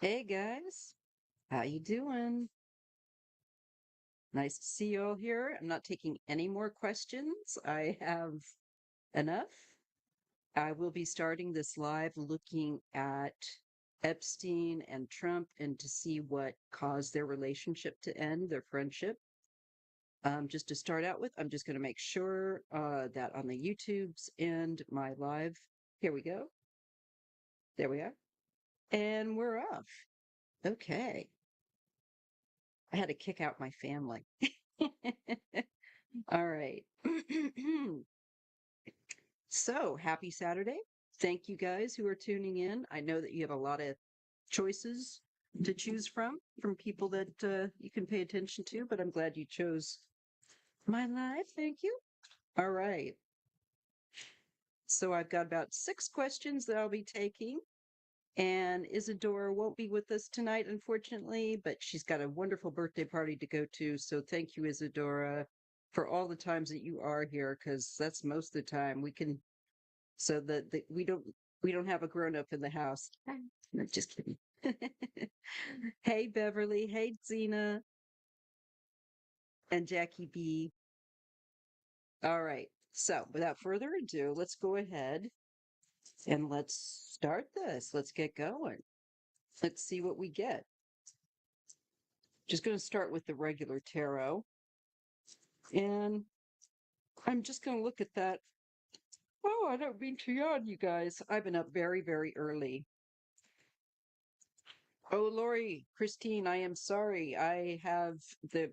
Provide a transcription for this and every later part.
Hey guys, how you doing? Nice to see you all here. I'm not taking any more questions. I have enough. I will be starting this live looking at Epstein and Trump and to see what caused their relationship to end, their friendship. Just to start out with, I'm just going to make sure that on the YouTubes and my live, here we go. There we are. And we're off. Okay. I had to kick out my family. All right. So happy Saturday. Thank you guys who are tuning in. I know that you have a lot of choices to choose from people that you can pay attention to, but I'm glad you chose my live. Thank you. All right. So I've got about 6 questions that I'll be taking. And Isadora won't be with us tonight, unfortunately, but she's got a wonderful birthday party to go to. So thank you, Isadora, for all the times that you are here, because that's most of the time we can, so that we don't have a grown up in the house. No, just kidding. Hey, Beverly. Hey, Zena and Jackie B. All right. So without further ado, let's go ahead and let's start this. Let's get going. Let's see what we get. Just going to start with the regular tarot. And I'm just going to look at that. Oh, I don't mean to yawn, you guys. I've been up very, very early. Oh, Lori, Christine, I am sorry. I have the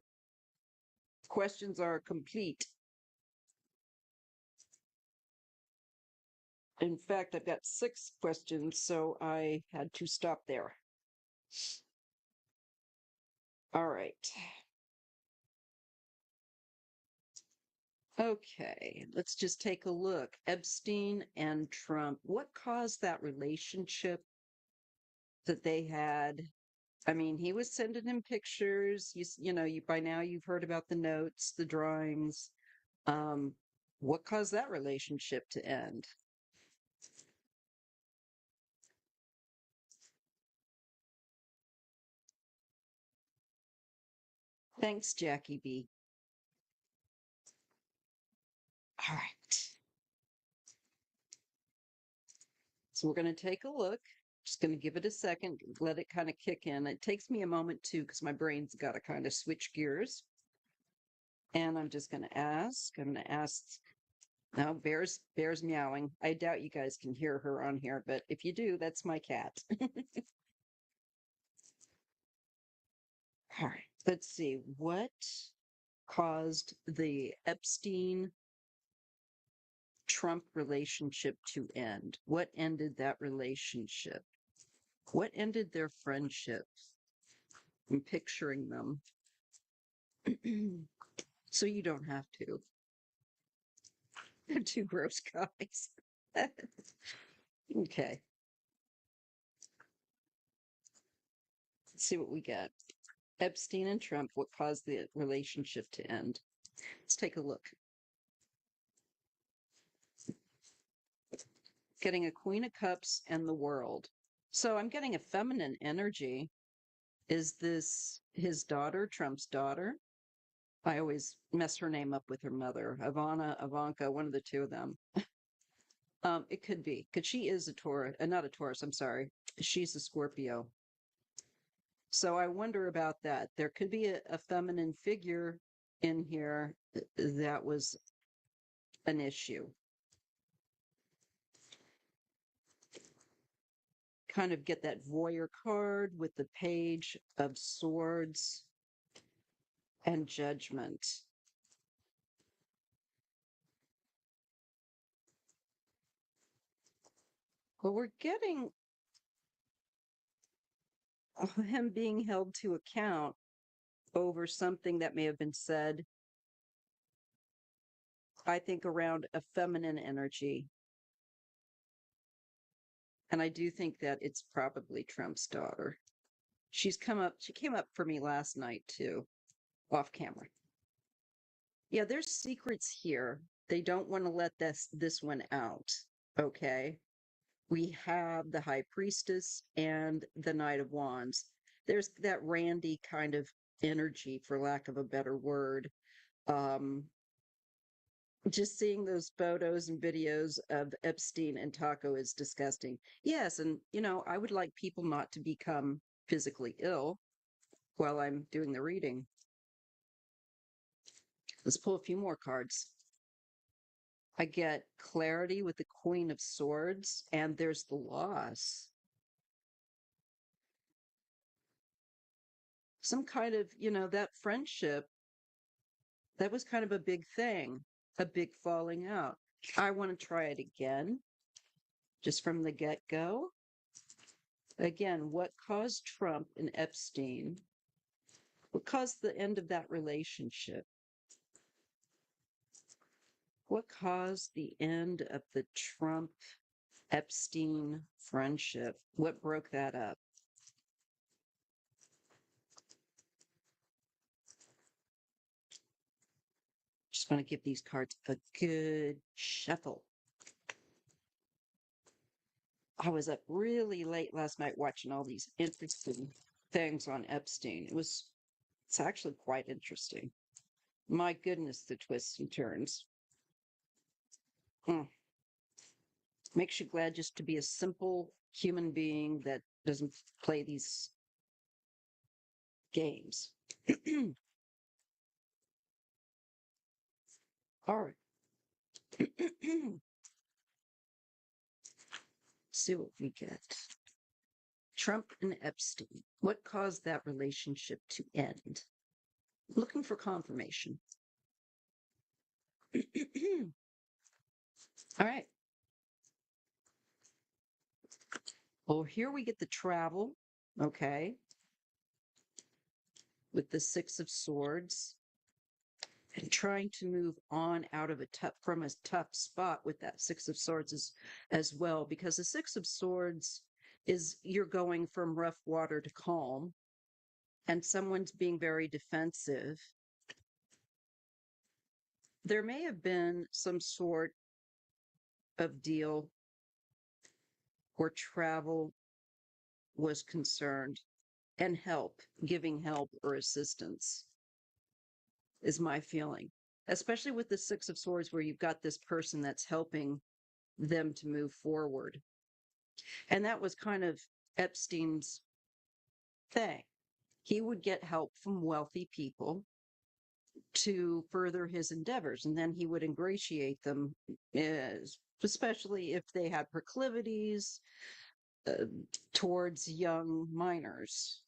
questions are complete. In fact, I've got 6 questions, so I had to stop there. All right. Okay, let's just take a look. Epstein and Trump. What caused that relationship that they had? I mean, he was sending him pictures. You by now you've heard about the notes, the drawings. Um, what caused that relationship to end? Thanks, Jackie B. All right. So we're going to take a look. Just going to give it a second, let it kind of kick in. It takes me a moment too, because my brain's got to kind of switch gears. And I'm just going to ask. I'm going to ask. Now, Bear's meowing. I doubt you guys can hear her on here, but if you do, that's my cat. All right. Let's see. What caused the Epstein Trump relationship to end? What ended that relationship? What ended their friendship? I'm picturing them. So you don't have to. They're two gross guys. Okay. Let's see what we got. Epstein and Trump, what caused the relationship to end? Let's take a look. Getting a Queen of Cups and the World. So I'm getting a feminine energy. Is this his daughter, Trump's daughter? I always mess her name up with her mother, Ivana, Ivanka, one of the two of them. It could be, because she is a Taurus, not a Taurus, I'm sorry. She's a Scorpio. So I wonder about that. There could be a feminine figure in here that was an issue. Kind of get that voyeur card with the Page of Swords and Judgment. Well, we're getting him being held to account over something that may have been said, I think, around a feminine energy. And I do think that it's probably Trump's daughter. She came up for me last night too, off camera. Yeah, there's secrets here. They don't want to let this one out. Okay. We have the High Priestess and the Knight of Wands. There's that Randy kind of energy, for lack of a better word. Um, just seeing those photos and videos of Epstein and Taco is disgusting. Yes, and I would like people not to become physically ill while I'm doing the reading. Let's pull a few more cards. I get clarity with the Queen of Swords, and there's the loss. Some kind of, that friendship, that was kind of a big thing, a big falling out. I want to try it again, just from the get-go. Again, what caused Trump and Epstein? What caused the end of that relationship? What caused the end of the Trump Epstein friendship? What broke that up? Just want to give these cards a good shuffle. I was up really late last night watching all these interesting things on Epstein. It's actually quite interesting. My goodness, the twists and turns. Mm. Makes you glad just to be a simple human being that doesn't play these games. All right. See what we get. Trump and Epstein. What caused that relationship to end? Looking for confirmation. All right. Well, here we get the travel. Okay. With the Six of Swords. And trying to move on out of from a tough spot with that Six of Swords as well, because the Six of Swords is you're going from rough water to calm, and someone's being very defensive. There may have been some sort of deal where travel was concerned and giving help or assistance is my feeling, especially with the Six of Swords, where you've got this person that's helping them to move forward. And that was kind of Epstein's thing. He would get help from wealthy people to further his endeavors, and then he would ingratiate them, especially if they had proclivities uh, towards young minors.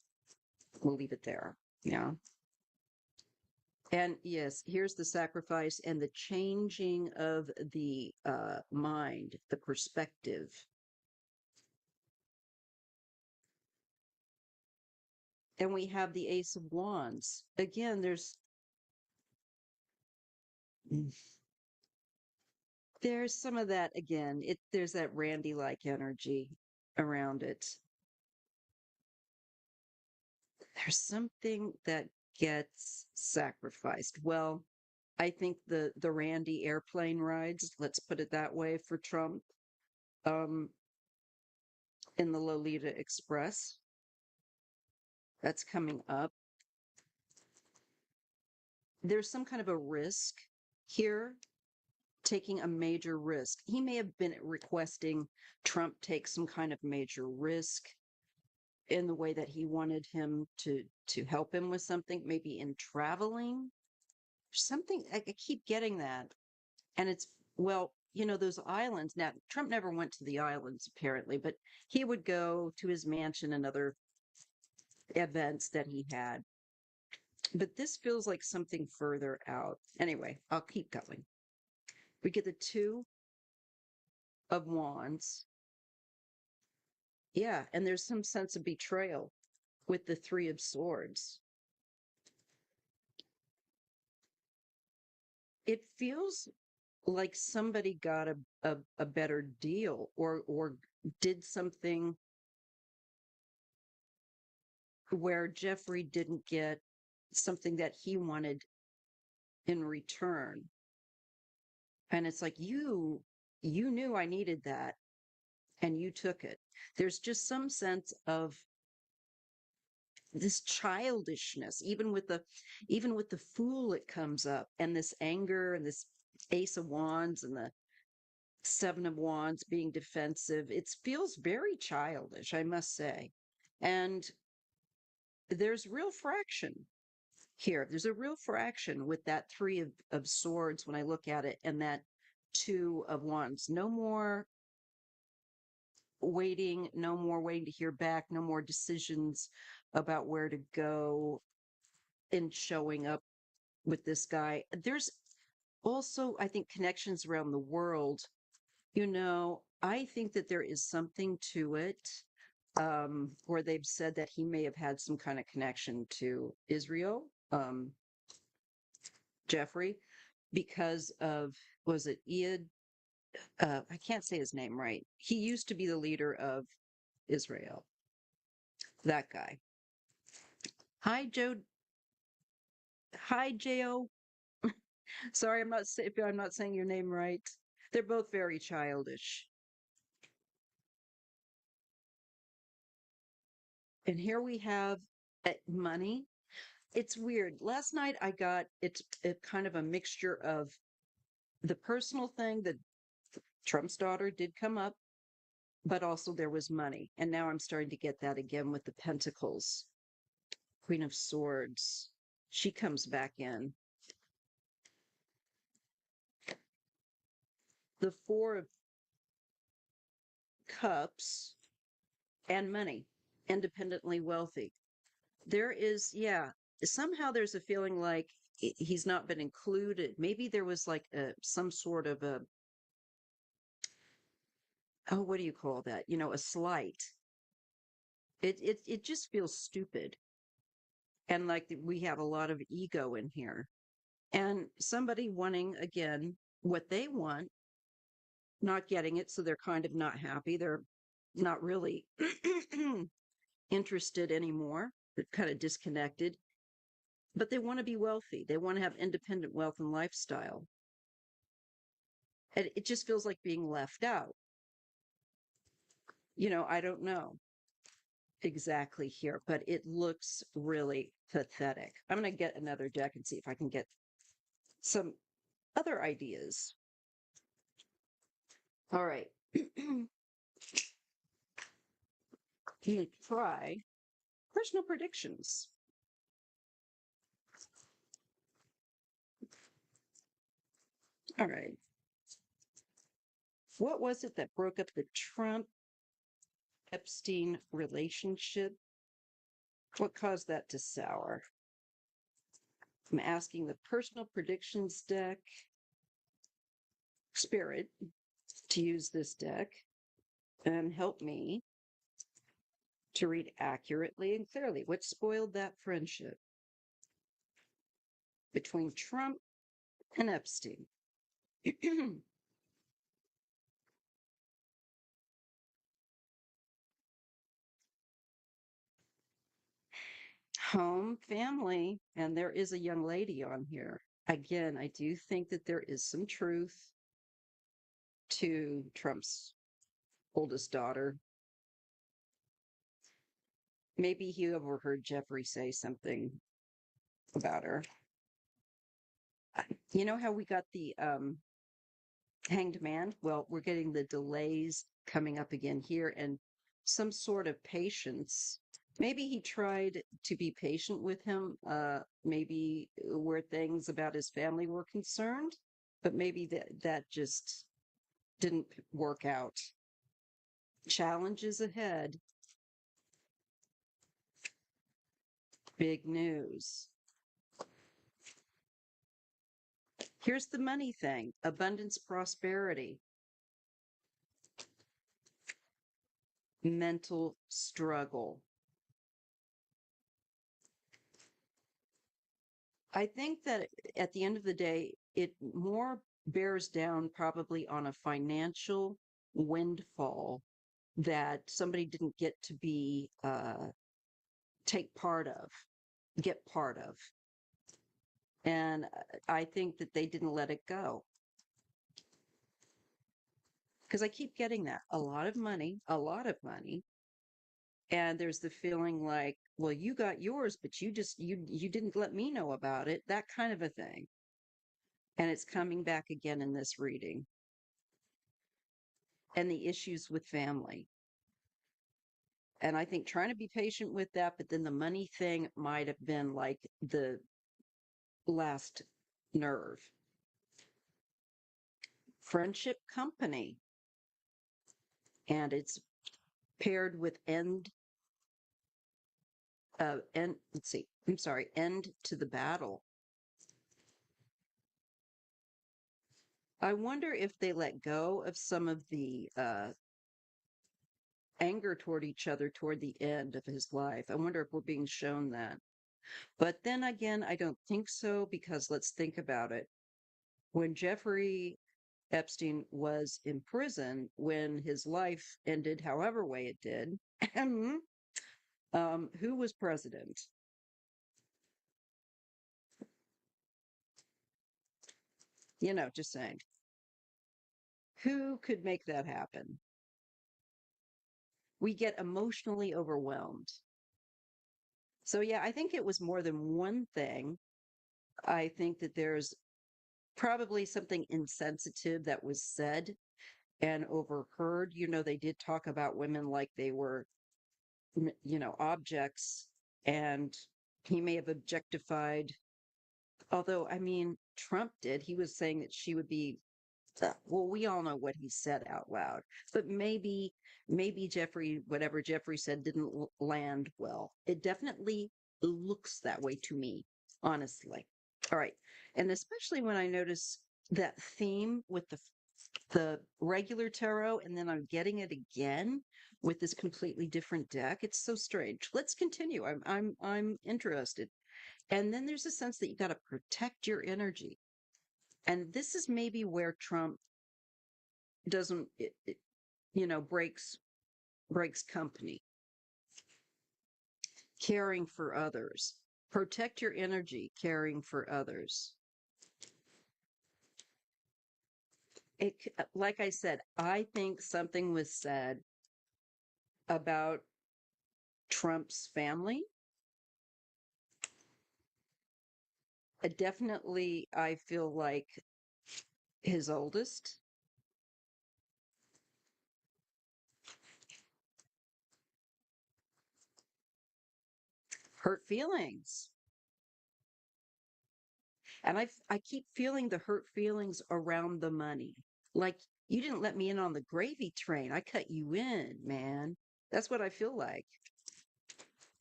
We'll leave it there. Yeah. And yes, here's the sacrifice and the changing of the mind, the perspective. And we have the Ace of Wands. Again, there's some of that again. There's that Randy-like energy around it. There's something that gets sacrificed. Well, I think the Randy airplane rides, let's put it that way, for Trump, um, in the Lolita Express, that's coming up. There's some kind of a risk here, taking a major risk. He may have been requesting Trump take some kind of major risk in the way that he wanted him to help him with something, maybe in traveling, something. I keep getting that. And it's, well, those islands. Now, Trump never went to the islands, apparently, but he would go to his mansion and other events that he had. But this feels like something further out. Anyway, I'll keep going. We get the Two of Wands. Yeah, and there's some sense of betrayal with the Three of Swords. It feels like somebody got a better deal, or did something where Jeffrey didn't get something that he wanted in return. And it's like, you knew I needed that. and you took it. There's just some sense of this childishness, even with the fool it comes up, and this anger and this ace of wands and the seven of wands being defensive. It feels very childish, I must say. And there's real fraction here. There's a real fraction with that three of swords when I look at it, and that two of wands. No more waiting, no more waiting to hear back, no more decisions about where to go in showing up with this guy. There's also, I think, connections around the world. I think that there is something to it, where they've said that he may have had some kind of connection to Israel, Jeffrey, because of, was it Eid? I can't say his name right. He used to be the leader of Israel, that guy. Hi, Joe. Hi, Jo. Sorry, if I'm not saying your name right. They're both very childish. And here we have money. It's weird. Last night I got it's a kind of a mixture of the personal thing that Trump's daughter did come up, but also there was money. And now I'm starting to get that again with the Pentacles, Queen of Swords. She comes back in. The Four of Cups and money, independently wealthy. There is, yeah, somehow there's a feeling like he's not been included. Maybe there was like some sort of a, oh, what do you call that? A slight. It just feels stupid. And like we have a lot of ego in here. And somebody wanting, again, what they want, not getting it. So they're kind of not happy. They're not really interested anymore. They're kind of disconnected. But they want to be wealthy. They want to have independent wealth and lifestyle. And it just feels like being left out. I don't know exactly here, but it looks really pathetic. I'm going to get another deck and see if I can get some other ideas. All right. You try personal predictions. All right. What was it that broke up the Trump Epstein relationship? What caused that to sour? I'm asking the personal predictions deck, Spirit, to use this deck and help me to read accurately and clearly. What spoiled that friendship between Trump and Epstein? Home, family, and there is a young lady on here. Again, I do think that there is some truth to Trump's oldest daughter. Maybe he overheard Jeffrey say something about her. You know how we got the Hanged Man? Well, we're getting the delays coming up again here and some sort of patience. Maybe he tried to be patient with him, maybe where things about his family were concerned, but maybe that just didn't work out. Challenges ahead. Big news. Here's the money thing, abundance, prosperity, mental struggle. I think that at the end of the day, it more bears down probably on a financial windfall that somebody didn't get to be take part of, get part of. And I think that they didn't let it go. Because I keep getting that a lot of money, a lot of money. And there's the feeling like, well, you got yours, but you didn't let me know about it, that kind of a thing. And it's coming back again in this reading. And the issues with family. And I think trying to be patient with that, but then the money thing might have been like the last nerve. Friendship company. And it's paired with let's see, I'm sorry, end to the battle. I wonder if they let go of some of the anger toward each other toward the end of his life. I wonder if we're being shown that. But then again, I don't think so, because let's think about it. When Jeffrey Epstein was in prison, when his life ended however way it did, who was president? Just saying. Who could make that happen? We get emotionally overwhelmed. So, yeah, I think it was more than one thing. I think that there's probably something insensitive that was said and overheard. They did talk about women like they were, objects, and he may have objectified. Although, I mean, Trump did. He was saying that she would be, well, we all know what he said out loud, but maybe Jeffrey, whatever Jeffrey said, didn't land well. It definitely looks that way to me, honestly. All right. And especially when I notice that theme with the regular tarot, and then I'm getting it again with this completely different deck. It's so strange. Let's continue. I'm interested. And then there's a sense that you got to protect your energy. And this is maybe where Trump doesn't, breaks company. Caring for others. Protect your energy, caring for others. Like I said, I think something was said about Trump's family. Definitely, I feel like his oldest. Hurt feelings. And I keep feeling the hurt feelings around the money. Like, you didn't let me in on the gravy train. I cut you in, man. That's what I feel like.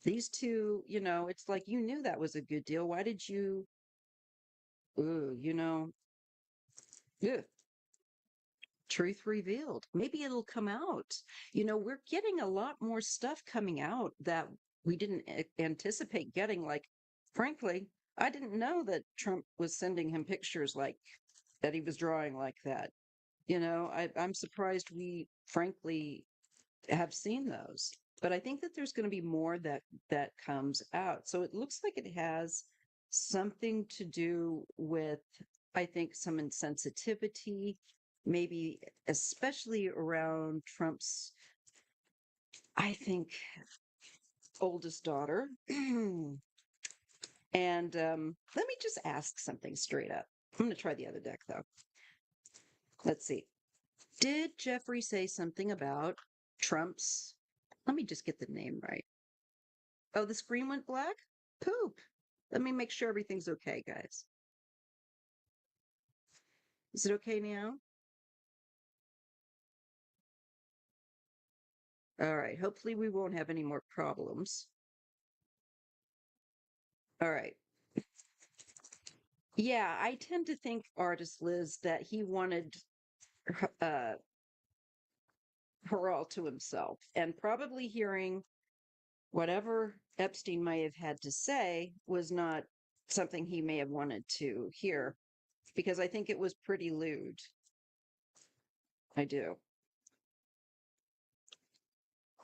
These two, it's like you knew that was a good deal. Why did you, ooh, ugh, truth revealed. Maybe it'll come out. We're getting a lot more stuff coming out that we didn't anticipate getting. Like, frankly, I didn't know that Trump was sending him pictures like that he was drawing like that. I'm surprised we frankly have seen those. But I think that there's going to be more that comes out. So it looks like it has something to do with, I think, some insensitivity, maybe especially around Trump's, I think, oldest daughter. And let me just ask something straight up. I'm going to try the other deck, though. Let's see. Did Jeffrey say something about Trump's? Let me just get the name right. Oh, the screen went black? Poop. Let me make sure everything's okay, guys. Is it okay now? All right. Hopefully, we won't have any more problems. All right. Yeah, I tend to think, artist Liz, that he wanted uh, her all to himself, and probably hearing whatever Epstein may have had to say was not something he may have wanted to hear, because I think it was pretty lewd. I do.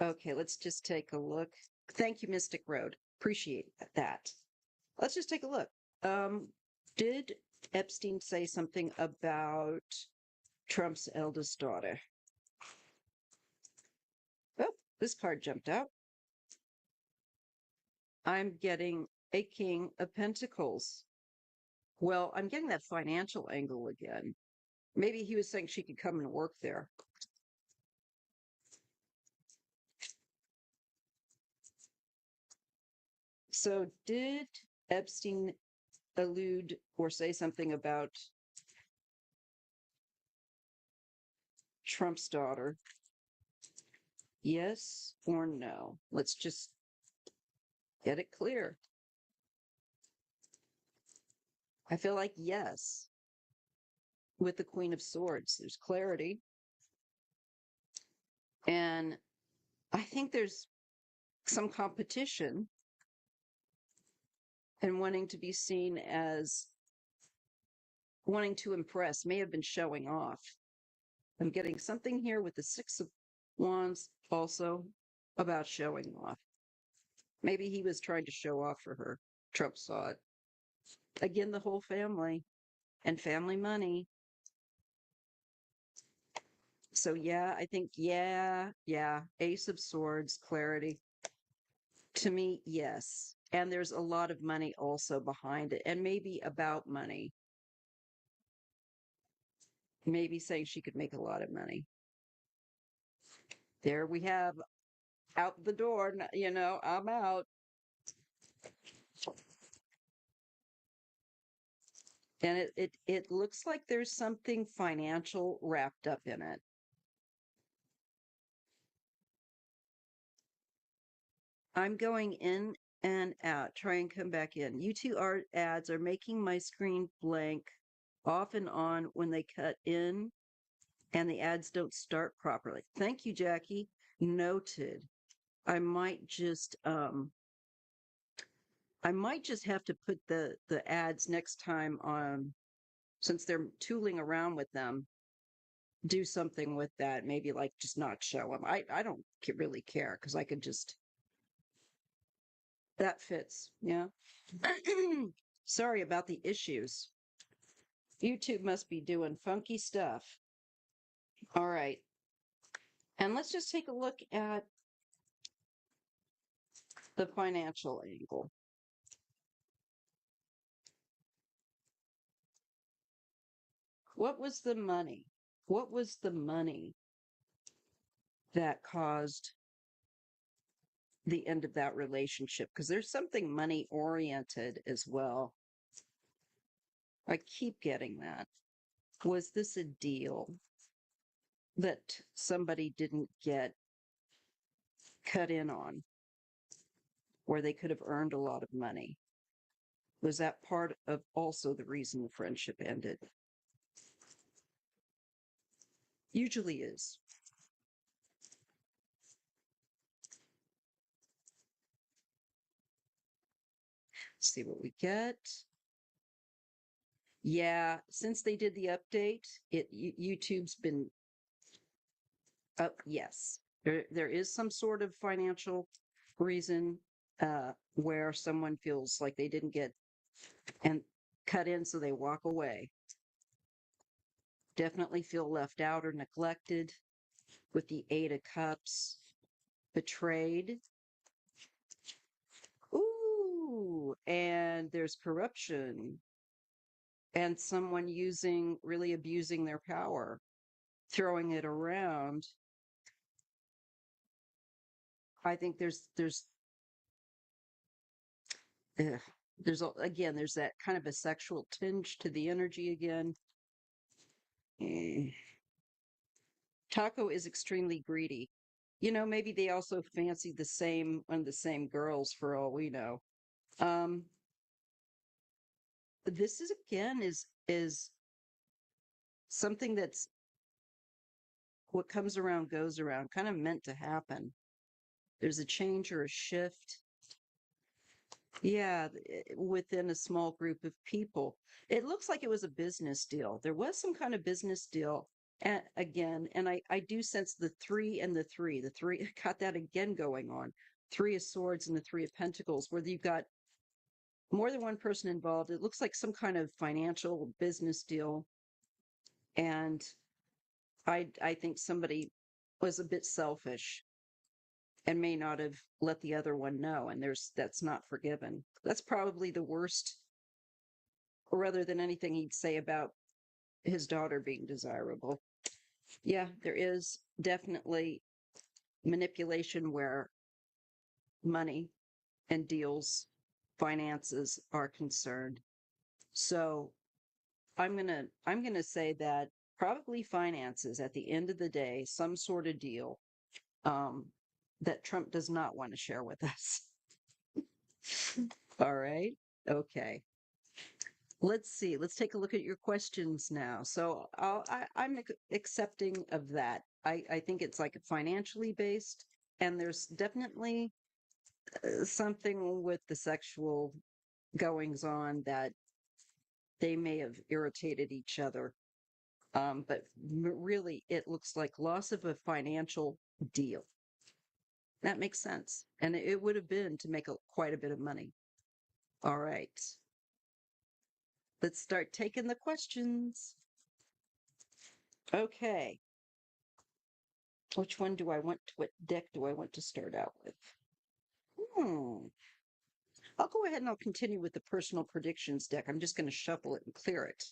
Okay, let's just take a look. Thank you, Mystic Road. Appreciate that. Let's just take a look. Did Epstein say something about Trump's eldest daughter? This card jumped out. I'm getting a King of Pentacles. Well, I'm getting that financial angle again. Maybe he was saying she could come and work there. So did Epstein allude or say something about Trump's daughter? Yes or no? Let's just get it clear. I feel like yes. With the Queen of Swords, there's clarity. And I think there's some competition and wanting to be seen as wanting to impress, may have been showing off. I'm getting something here with the Six of Wands also about showing off. Maybe he was trying to show off for her. Trump saw it. Again, the whole family and family money. So yeah, I think yeah. Ace of Swords, clarity. To me, yes. And there's a lot of money also behind it, and maybe about money. Maybe saying she could make a lot of money. There we have out the door, I'm out. And it looks like there's something financial wrapped up in it. I'm going in and out. Try and come back in. YouTube art ads are making my screen blank off and on when they cut in and the ads don't start properly. Thank you, Jackie. Noted. I might just have to put the ads next time on, since they're tooling around with them, do something with that. Maybe like just not show them. I don't really care because I could just, that fits. Yeah. Sorry about the issues. YouTube must be doing funky stuff. All right. And let's just take a look at the financial angle. What was the money? What was the money that caused the end of that relationship? Because there's something money oriented as well. I keep getting that. Was this a deal that somebody didn't get cut in on, where they could have earned a lot of money? Was that part of also the reason the friendship ended? Usually is. Let's see what we get. Yeah, since they did the update, YouTube's been up. Yes, there is some sort of financial reason where someone feels like they didn't get and cut in, so they walk away. Definitely feel left out or neglected with the Eight of Cups, betrayed. Ooh, and there's corruption and someone really abusing their power, throwing it around. I think ugh, again, there's that kind of a sexual tinge to the energy again. Eh. Taco is extremely greedy. Maybe they also fancy one of the same girls for all we know. Um, this is again is something that's what comes around goes around, kind of meant to happen. There's a change or a shift. Yeah, within a small group of people. It looks like it was a business deal. There was some kind of business deal. And again, and I do sense the three and the three. The three got that again going on. Three of Swords and the Three of Pentacles, where you've got more than one person involved. It looks like some kind of financial business deal. And I think somebody was a bit selfish and may not have let the other one know. And that's not forgiven. That's probably the worst, rather than anything he'd say about his daughter being desirable. Yeah, there is definitely manipulation where money and deals, finances are concerned. So I'm gonna say that probably finances at the end of the day, some sort of deal um, that Trump does not want to share with us. All right. Okay. Let's see. Let's take a look at your questions now. So I'm accepting of that. I think it's like financially based, and there's definitely something with the sexual goings on that they may have irritated each other. But really, it looks like loss of a financial deal. That makes sense. And it would have been to make quite a bit of money. All right. Let's start taking the questions. Okay. Which one do I want to, what deck do I want to start out with? I'll go ahead and I'll continue with the personal predictions deck. I'm just going to shuffle it and clear it.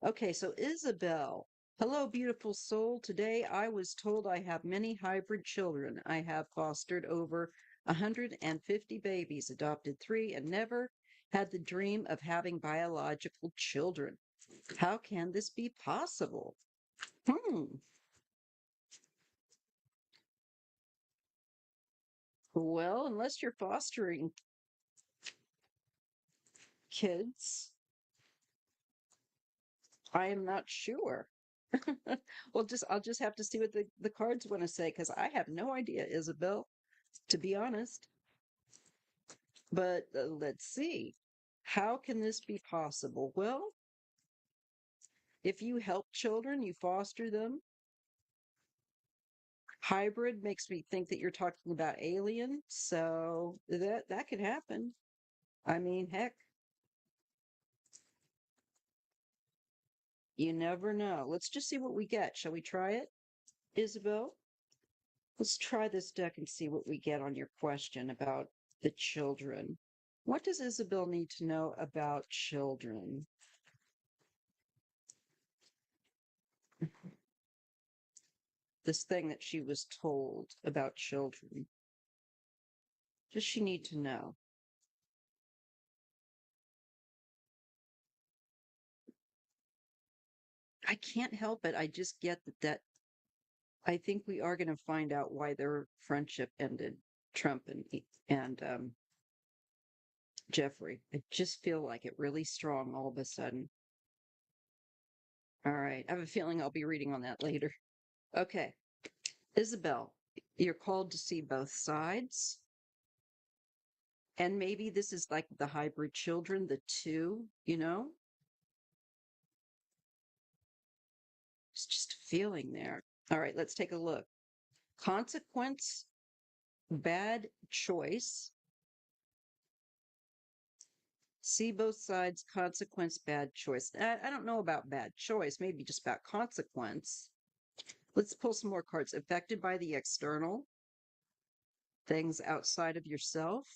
Okay, so Isabel. Hello, beautiful soul. Today I was told I have many hybrid children. I have fostered over 150 babies, adopted 3, and never had the dream of having biological children. How can this be possible? Hmm. Well, unless you're fostering kids, I am not sure. Well, I'll just have to see what the cards want to say because I have no idea, Isabel, to be honest. But let's see. How can this be possible? Well, if you help children, you foster them. Hybrid makes me think that you're talking about alien, so that could happen. I mean, heck, you never know. Let's just see what we get. Shall we try it, Isabel? Let's try this deck and see what we get on your question about the children. What does Isabel need to know about children? This thing that she was told about children. Does she need to know? I can't help it. I just get that I think we are going to find out why their friendship ended, Trump and Jeffrey. I just feel like it really strong all of a sudden. All right. I have a feeling I'll be reading on that later. Okay. Isabel, you're called to see both sides. And maybe this is like the hybrid children, the two, you know? It's just a feeling there. All right, let's take a look. Consequence, bad choice. See both sides, consequence, bad choice. I don't know about bad choice, maybe just about consequence. Let's pull some more cards. Affected by the external, things outside of yourself.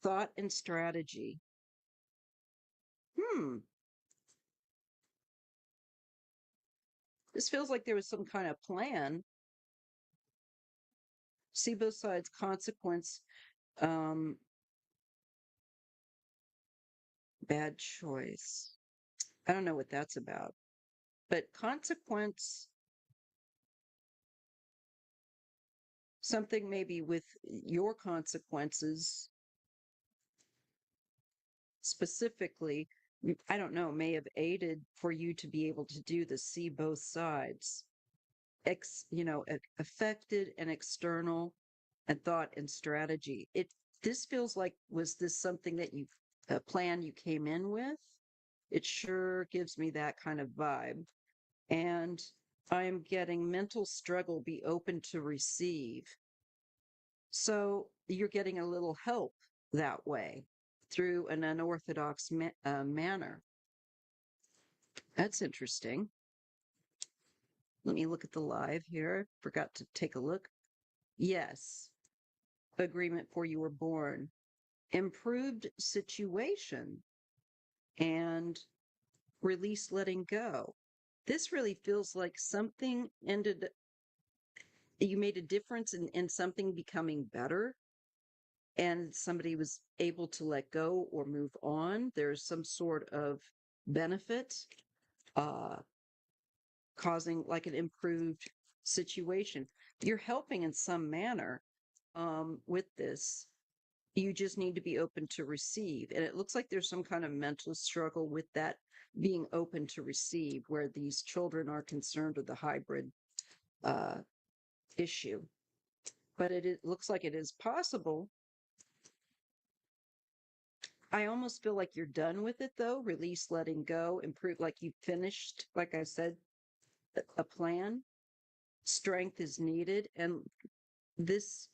Thought and strategy. Hmm. This feels like there was some kind of plan. See both sides, consequence, um, bad choice. I don't know what that's about. But consequence, something maybe with your consequences specifically, I don't know, may have aided for you to be able to do the see both sides. Affected and external and thought and strategy. This feels like, was this something that a plan you came in with? It sure gives me that kind of vibe. And I am getting mental struggle, be open to receive. So you're getting a little help that way through an unorthodox manner. That's interesting. Let me look at the live here. Forgot to take a look. Yes. Agreement for you were born. Improved situation and release letting go. This really feels like something ended, you made a difference in something becoming better and somebody was able to let go or move on. There's some sort of benefit uh, causing like an improved situation. You're helping in some manner with this. You just need to be open to receive. And it looks like there's some kind of mental struggle with that being open to receive, where these children are concerned with the hybrid uh, issue. But it looks like it is possible. I almost feel like you're done with it, though. Release, letting go, improve, like you finished, like I said, a plan. Strength is needed. And this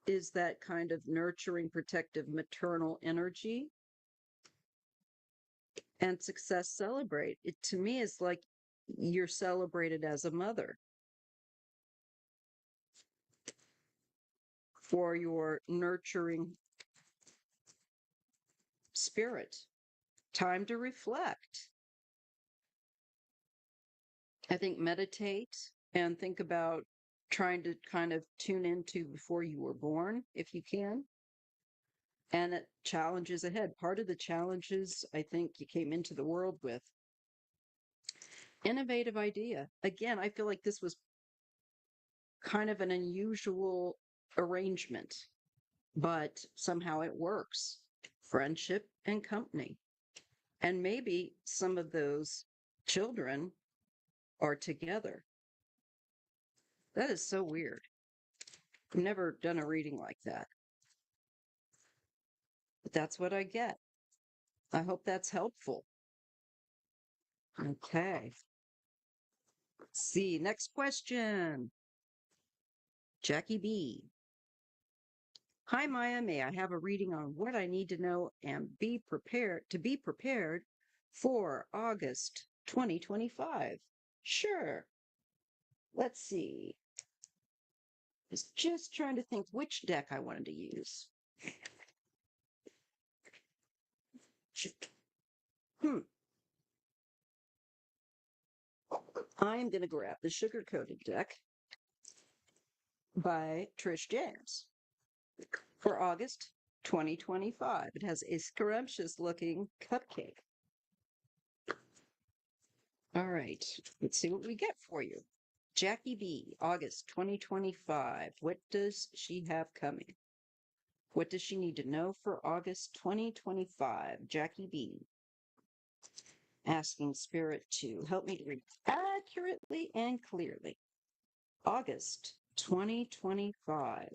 is that kind of nurturing, protective, maternal energy. And success celebrate. It to me is like you're celebrated as a mother for your nurturing spirit. Time to reflect. I think meditate and think about trying to kind of tune into before you were born, if you can. And it challenges ahead. Part of the challenges I think you came into the world with. Innovative idea. Again, I feel like this was kind of an unusual arrangement, but somehow it works. Friendship and company. And maybe some of those children are together. That is so weird. I've never done a reading like that. But that's what I get. I hope that's helpful. Okay. Let's see. Next question. Jackie B. Hi, Maya. May I have a reading on what I need to know and be prepared for August 2025? Sure. Let's see. I was just trying to think which deck I wanted to use. Hmm. I'm going to grab the Sugar Coated deck by Trish James for August 2025. It has a scrumptious looking cupcake. All right, let's see what we get for you. Jackie B, August 2025. What does she have coming? What does she need to know for August 2025? Jackie B, asking Spirit to help me to read accurately and clearly. August 2025.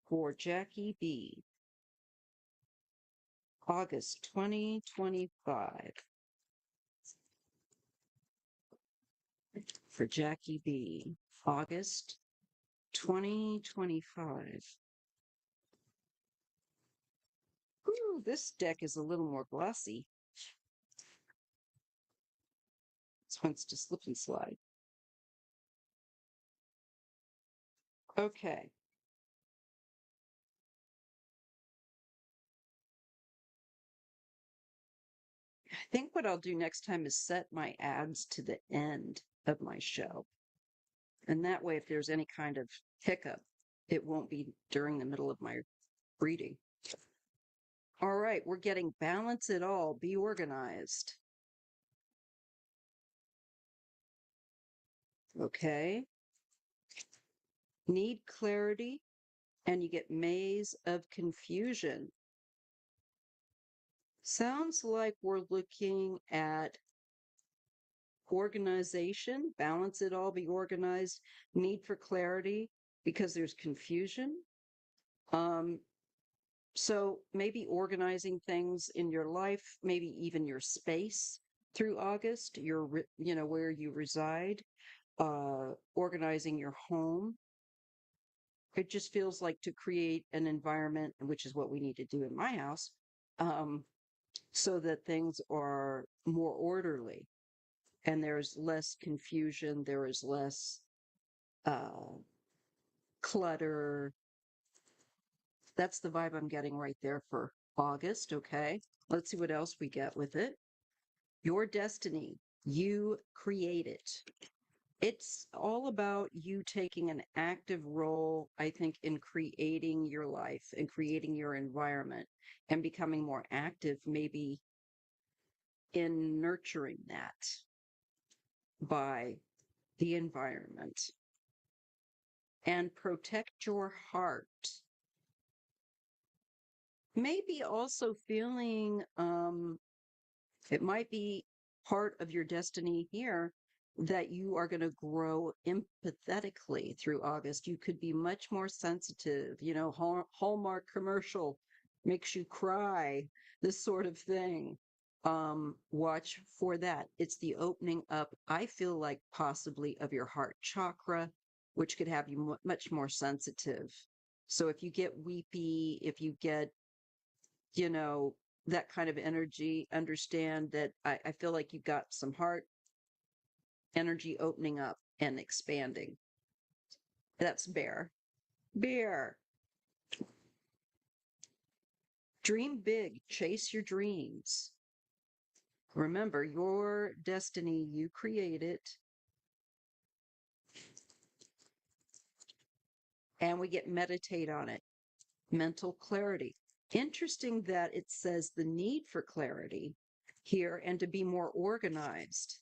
For Jackie B. August 2025. For Jackie B. August 2025. Ooh, this deck is a little more glossy. This one's to slip and slide. Okay. I think what I'll do next time is set my ads to the end of my show. And that way, if there's any kind of hiccup, it won't be during the middle of my reading. All right, we're getting balance it all, be organized. Okay. Need clarity, and you get maze of confusion. Sounds like we're looking at organization, balance it all, be organized, need for clarity because there's confusion. So maybe organizing things in your life, maybe even your space through August, where you reside, organizing your home. It just feels like to create an environment, which is what we need to do in my house, so that things are more orderly and there's less confusion, there is less uh, clutter. That's the vibe I'm getting right there for August. Okay. Let's see what else we get with it. Your destiny, you create it. It's all about you taking an active role, I think, in creating your life and creating your environment and becoming more active, maybe in nurturing that by the environment and protect your heart. Maybe also feeling it might be part of your destiny here that you are going to grow empathetically through August. You could be much more sensitive, you know, Hallmark commercial makes you cry, this sort of thing. Watch for that. It's the opening up, I feel like possibly of your heart chakra, which could have you much more sensitive. So if you get weepy, if you get, you know, that kind of energy, understand that I feel like you've got some heart energy opening up and expanding. That's bear. Bear. Dream big, chase your dreams. Remember, your destiny, you create it. And we get meditate on it. Mental clarity. Interesting that it says the need for clarity here and to be more organized,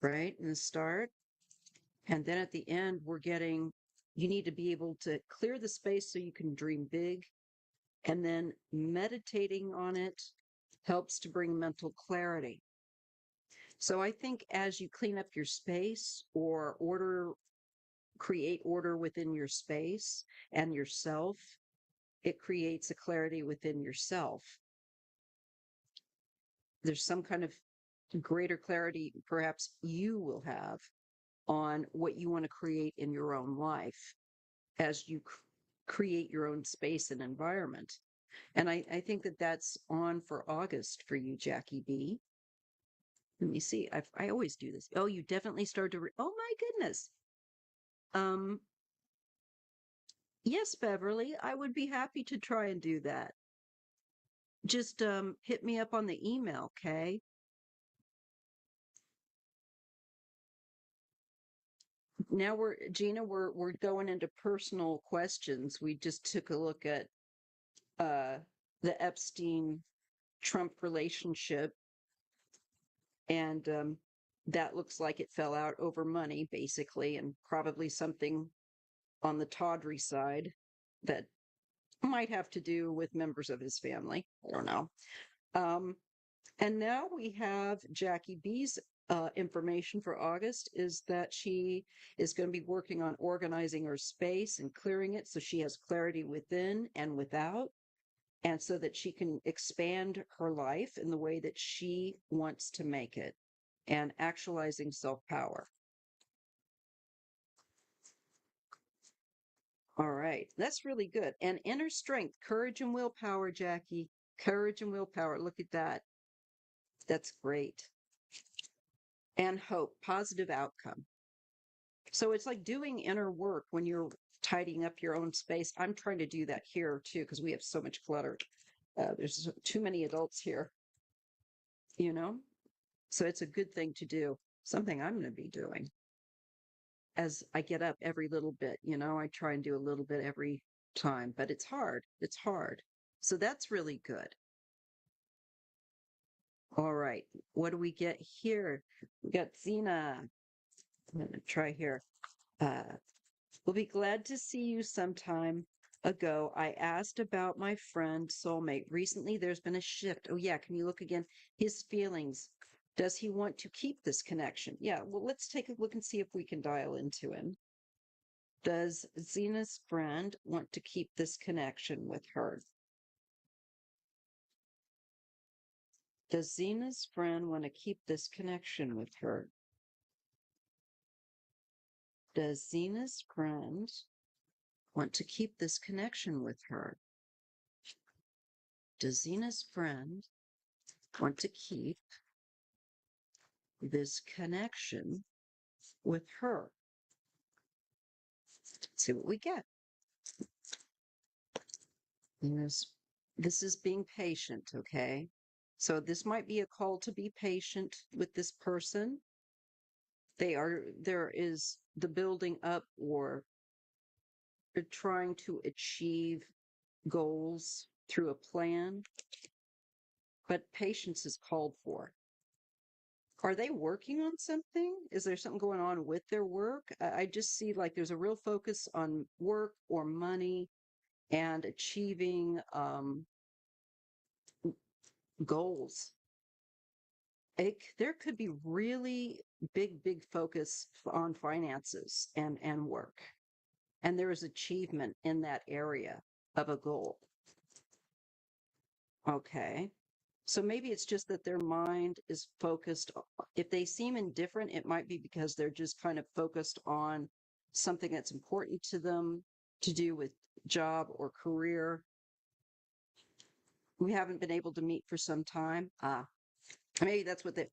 right? In the start. And then at the end, we're getting, you need to be able to clear the space so you can dream big. And then meditating on it helps to bring mental clarity. So I think as you clean up your space or create order within your space and yourself, it creates a clarity within yourself. There's some kind of greater clarity perhaps you will have on what you want to create in your own life as you create your own space and environment. And I think that that's on for August for you, Jackie B. Let me see. I always do this. Oh, you definitely started to. Oh my goodness. Um, yes, Beverly, I would be happy to try and do that. Just hit me up on the email, okay? Now Gina, we're going into personal questions. We just took a look at uh the Epstein Trump relationship, and that looks like it fell out over money, basically, and probably something on the tawdry side that might have to do with members of his family. I don't know. Um, and now we have Jackie B's information for August is that she is going to be working on organizing her space and clearing it so she has clarity within and without, and so that she can expand her life in the way that she wants to make it and actualizing self power. All right, that's really good. And inner strength, courage and willpower, Jackie. Courage and willpower. Look at that. That's great. And hope, positive outcome. So it's like doing inner work when you're tidying up your own space. I'm trying to do that here too because we have so much clutter. There's too many adults here, you know? So it's a good thing to do, something I'm going to be doing as I get up every little bit. You know, I try and do a little bit every time, but it's hard. It's hard. So that's really good. All right. What do we get here? We got Zena. I'm going to try here. Uh, we'll be glad to see you sometime ago. I asked about my friend soulmate. Recently, there's been a shift. Oh, yeah. Can you look again? His feelings. Does he want to keep this connection? Yeah. Well, let's take a look and see if we can dial into him. Does Zena's friend want to keep this connection with her? Does Zena's friend want to keep this connection with her? Does Zena's friend want to keep this connection with her? Does Zena's friend want to keep this connection with her. Let's see what we get. This is being patient, okay? So this might be a call to be patient with this person. There is the building up or trying to achieve goals through a plan, but patience is called for. Are they working on something? Is there something going on with their work? I just see like there's a real focus on work or money and achieving goals. There could be really big focus on finances and work. And there is achievement in that area of a goal. Okay. So maybe it's just that their mind is focused. If they seem indifferent, it might be because they're just kind of focused on something that's important to them to do with job or career. We haven't been able to meet for some time. Maybe that's what they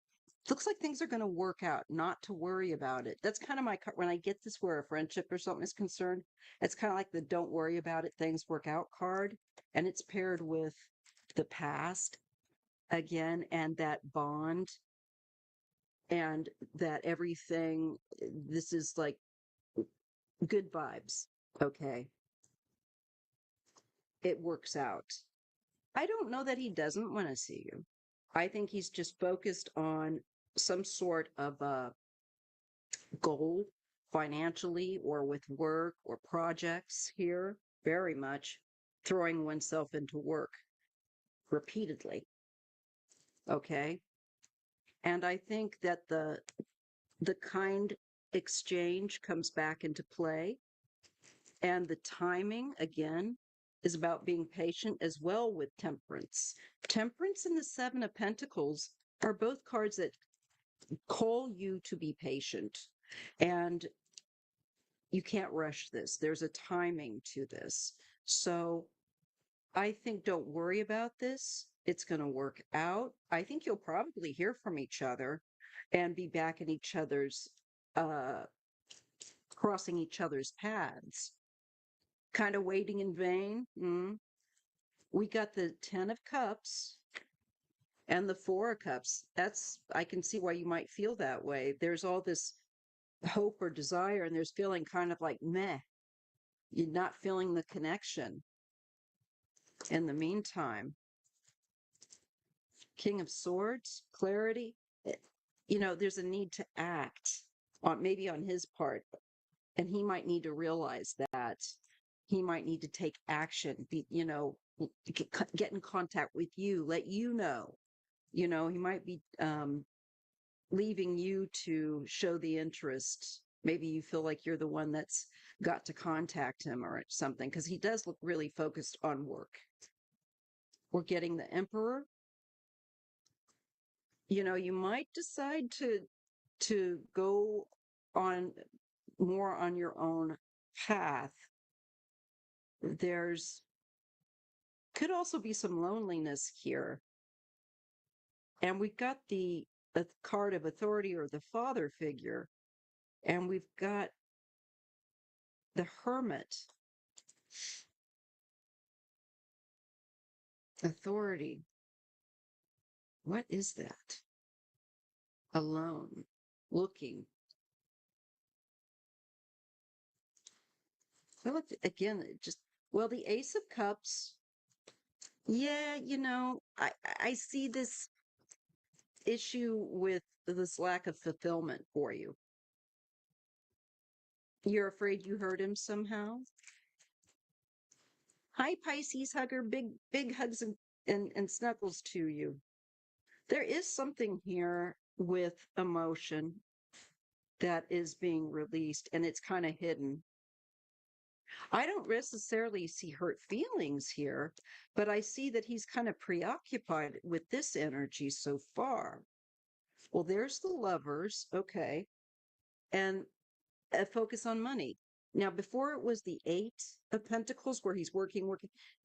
looks like. Things are going to work out, not to worry about it. That's kind of my when I get this where a friendship or something is concerned, it's kind of like the don't worry about it, things work out card. And it's paired with the past again and that bond and that everything. This is like good vibes. Okay. It works out. I don't know that he doesn't want to see you. I think he's just focused on some sort of a goal financially or with work or projects here, very much throwing oneself into work repeatedly. Okay. And I think that the kind exchange comes back into play. And the timing, again, is about being patient as well with temperance. Temperance and the Seven of Pentacles are both cards that call you to be patient. And you can't rush this. There's a timing to this. So I think don't worry about this. It's going to work out. I think you'll probably hear from each other and be back in each other's, crossing each other's paths. Kind of waiting in vain. We got the 10 of Cups and the 4 of Cups. I can see why you might feel that way. There's all this hope or desire, and there's feeling kind of like meh. You're not feeling the connection. In the meantime, King of Swords, clarity. There's a need to act on maybe on his part, and he might need to realize that he might need to take action. Get in contact with you, let you know. He might be leaving you to show the interest. Maybe you feel like you're the one that's got to contact him or something, because he does look really focused on work. We're getting the Emperor. You might decide to go on more on your own path. There's could also be some loneliness here. And we've got the card of authority or the father figure, and we've got the Hermit. Authority. What is that? Alone. Looking. Well, again, the Ace of Cups. Yeah, I see this issue with this lack of fulfillment for you. You're afraid you hurt him somehow? Hi, Pisces hugger. Big hugs and snuggles to you. There is something here with emotion that is being released, and it's kind of hidden. I don't necessarily see hurt feelings here, but I see that he's kind of preoccupied with this energy so far. Well, there's the Lovers, okay, and a focus on money. Now, before it was the 8 of Pentacles where he's working.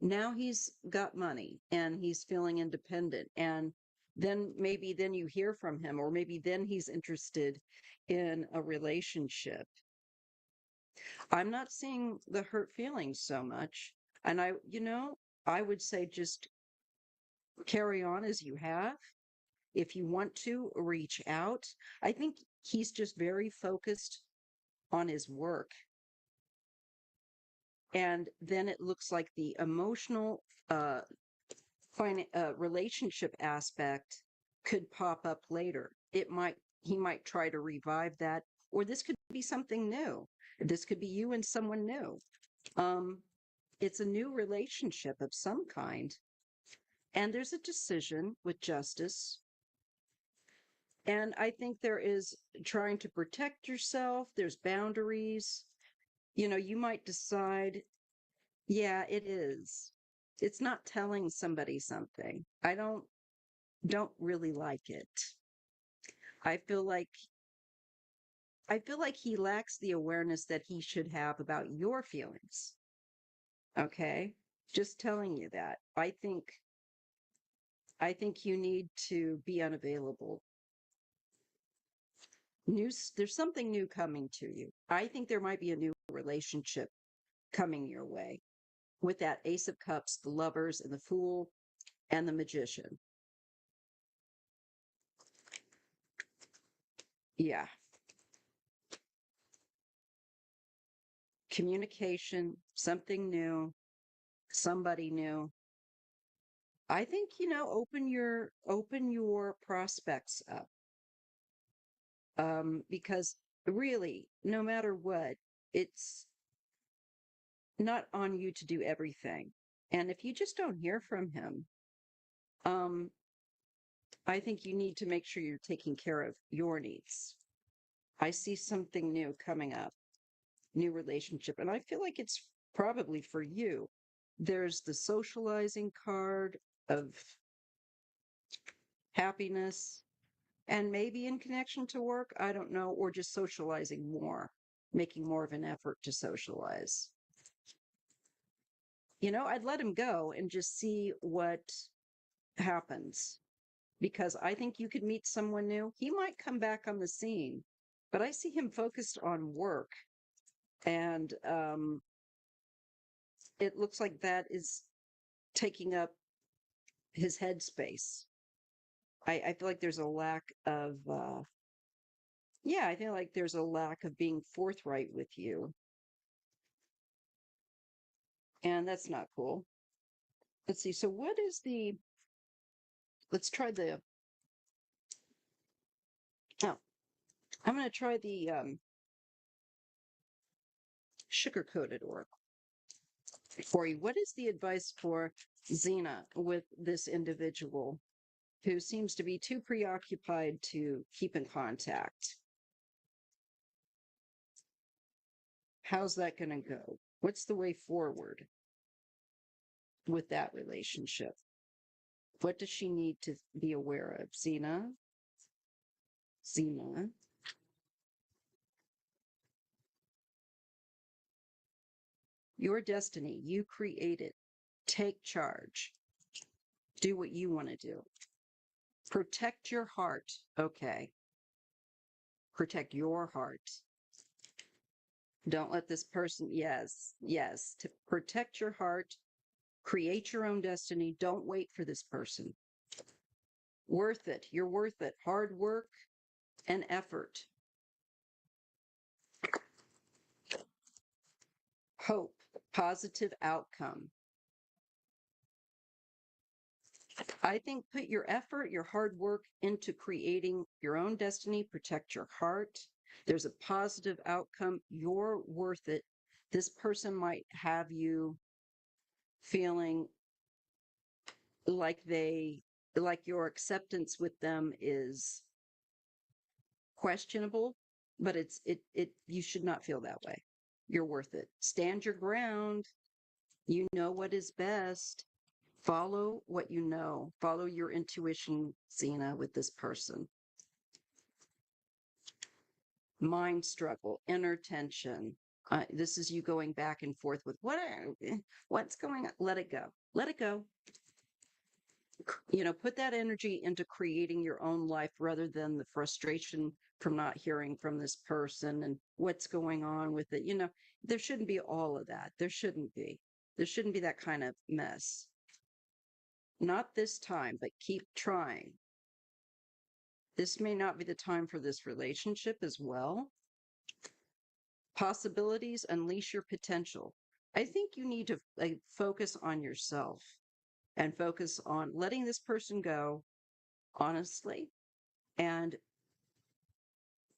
Now he's got money and he's feeling independent. And then maybe then you hear from him, or maybe then he's interested in a relationship. I'm not seeing the hurt feelings so much. And I would say just carry on as you have. If you want to reach out, I think he's just very focused on his work. And then it looks like the emotional relationship aspect could pop up later. He might try to revive that, or this could be something new. This could be you and someone new. It's a new relationship of some kind, and there's a decision with justice. And I think there is trying to protect yourself. There's boundaries. You might decide, yeah, it is. It's not telling somebody something. I don't really like it. I feel like he lacks the awareness that he should have about your feelings. Okay? Just telling you that. I think you need to be unavailable. There's something new coming to you. I think there might be a new relationship coming your way with that Ace of Cups, the Lovers, and the Fool, and the Magician. Yeah. Communication, something new, somebody new. I think, open your prospects up. Because really, no matter what, it's not on you to do everything. And if you just don't hear from him, um, I think you need to make sure you're taking care of your needs. I see something new coming up, new relationship, and I feel like it's probably for you. There's the socializing card of happiness, and maybe in connection to work, I don't know, or just socializing more, making more of an effort to socialize. I'd let him go and just see what happens, because I think you could meet someone new. He might come back on the scene, but I see him focused on work. And it looks like that is taking up his headspace. I feel like there's a lack of, yeah, I feel like there's a lack of being forthright with you. And that's not cool. Let's see. So, let's try oh, I'm going to try the sugar coated oracle for you. What is the advice for Xena with this individual who seems to be too preoccupied to keep in contact? How's that going to go? What's the way forward with that relationship? What does she need to be aware of? Xena? Xena? Your destiny, you create it. Take charge. Do what you want to do. Protect your heart. Okay. Protect your heart. Don't let this person, yes, to protect your heart, create your own destiny. Don't wait for this person. Worth it. You're worth it. Hard work and effort. Hope, positive outcome. I think put your effort, your hard work into creating your own destiny, protect your heart. There's a positive outcome. You're worth it. This person might have you feeling like your acceptance with them is questionable, but you should not feel that way. You're worth it. Stand your ground. You know what is best. Follow what you know. Follow your intuition, Xena, with this person. Mind struggle, inner tension. This is you going back and forth with what's going on. Let it go. Let it go. Put that energy into creating your own life rather than the frustration from not hearing from this person and what's going on with it. There shouldn't be all of that. There shouldn't be. There shouldn't be that kind of mess. Not this time, but keep trying. This may not be the time for this relationship as well. Possibilities, unleash your potential. I think you need to focus on yourself and focus on letting this person go honestly and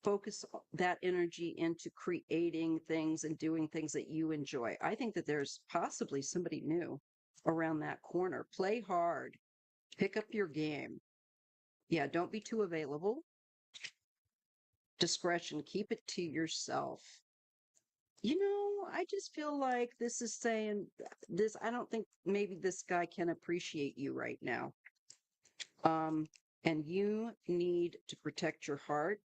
focus that energy into creating things and doing things that you enjoy. I think that there's possibly somebody new around that corner. Play hard, pick up your game. Yeah, don't be too available. Discretion, keep it to yourself. I just feel like this is saying this. I don't think maybe this guy can appreciate you right now. And you need to protect your heart.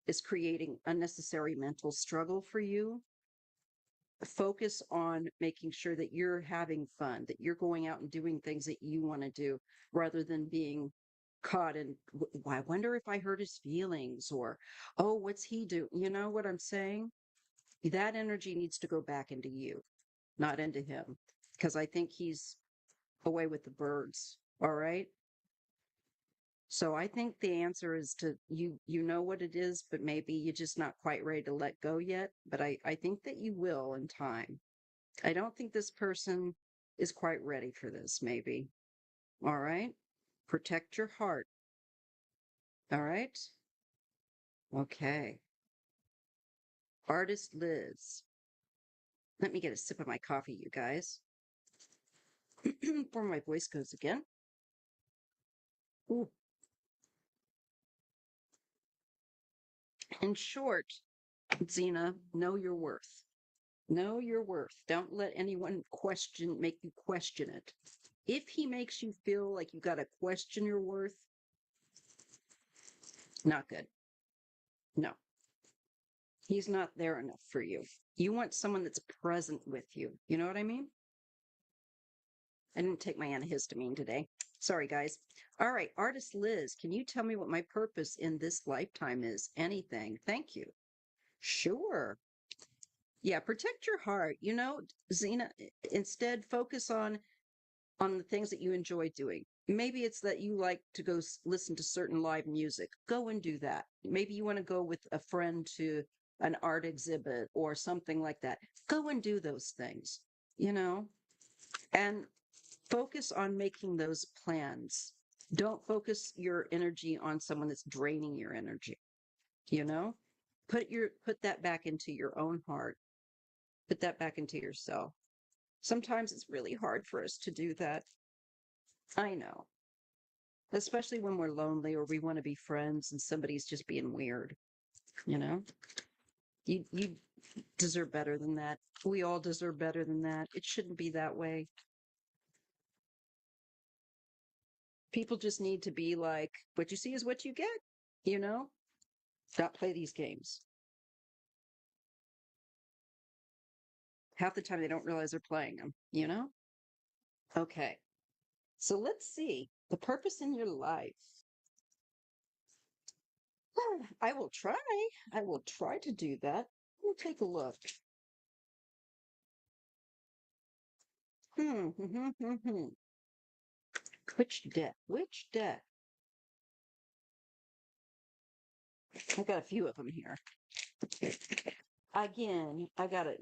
Is creating unnecessary mental struggle for you. Focus on making sure that you're having fun, that you're going out and doing things that you want to do rather than being caught in, I wonder if I hurt his feelings or, oh, what's he do? You know what I'm saying? That energy needs to go back into you, not into him, because I think he's away with the birds. All right. So I think the answer is to you know what it is, but maybe you're just not quite ready to let go yet. But I think that you will in time. I don't think this person is quite ready for this, maybe. All right. Protect your heart. All right. Okay. Artist Liz. Let me get a sip of my coffee, you guys. Before my voice goes again. Ooh. In short, Zena, know your worth. Know your worth. Don't let anyone make you question it. If he makes you feel like you got to question your worth, not good. No, he's not there enough for you. You want someone that's present with you. You know what I mean? I didn't take my antihistamine today. Sorry, guys. All right, artist Liz, can you tell me what my purpose in this lifetime is? Anything. Thank you. Sure. Yeah, protect your heart. Zena, instead focus on the things that you enjoy doing. Maybe it's that you like to go listen to certain live music. Go and do that. Maybe you want to go with a friend to an art exhibit or something like that. Go and do those things, and focus on making those plans. Don't focus your energy on someone that's draining your energy, you know? Put that back into your own heart. Put that back into yourself. Sometimes it's really hard for us to do that. I know. Especially when we're lonely or we want to be friends and somebody's just being weird, you know? You deserve better than that. We all deserve better than that. It shouldn't be that way. People just need to be like, what you see is what you get, you know? Not play these games. Half the time they don't realize they're playing them, you know? Okay. So let's see the purpose in your life. I will try. I will try to do that. We'll take a look. Hmm. Which deck? Which deck? I got a few of them here. Again, I gotta,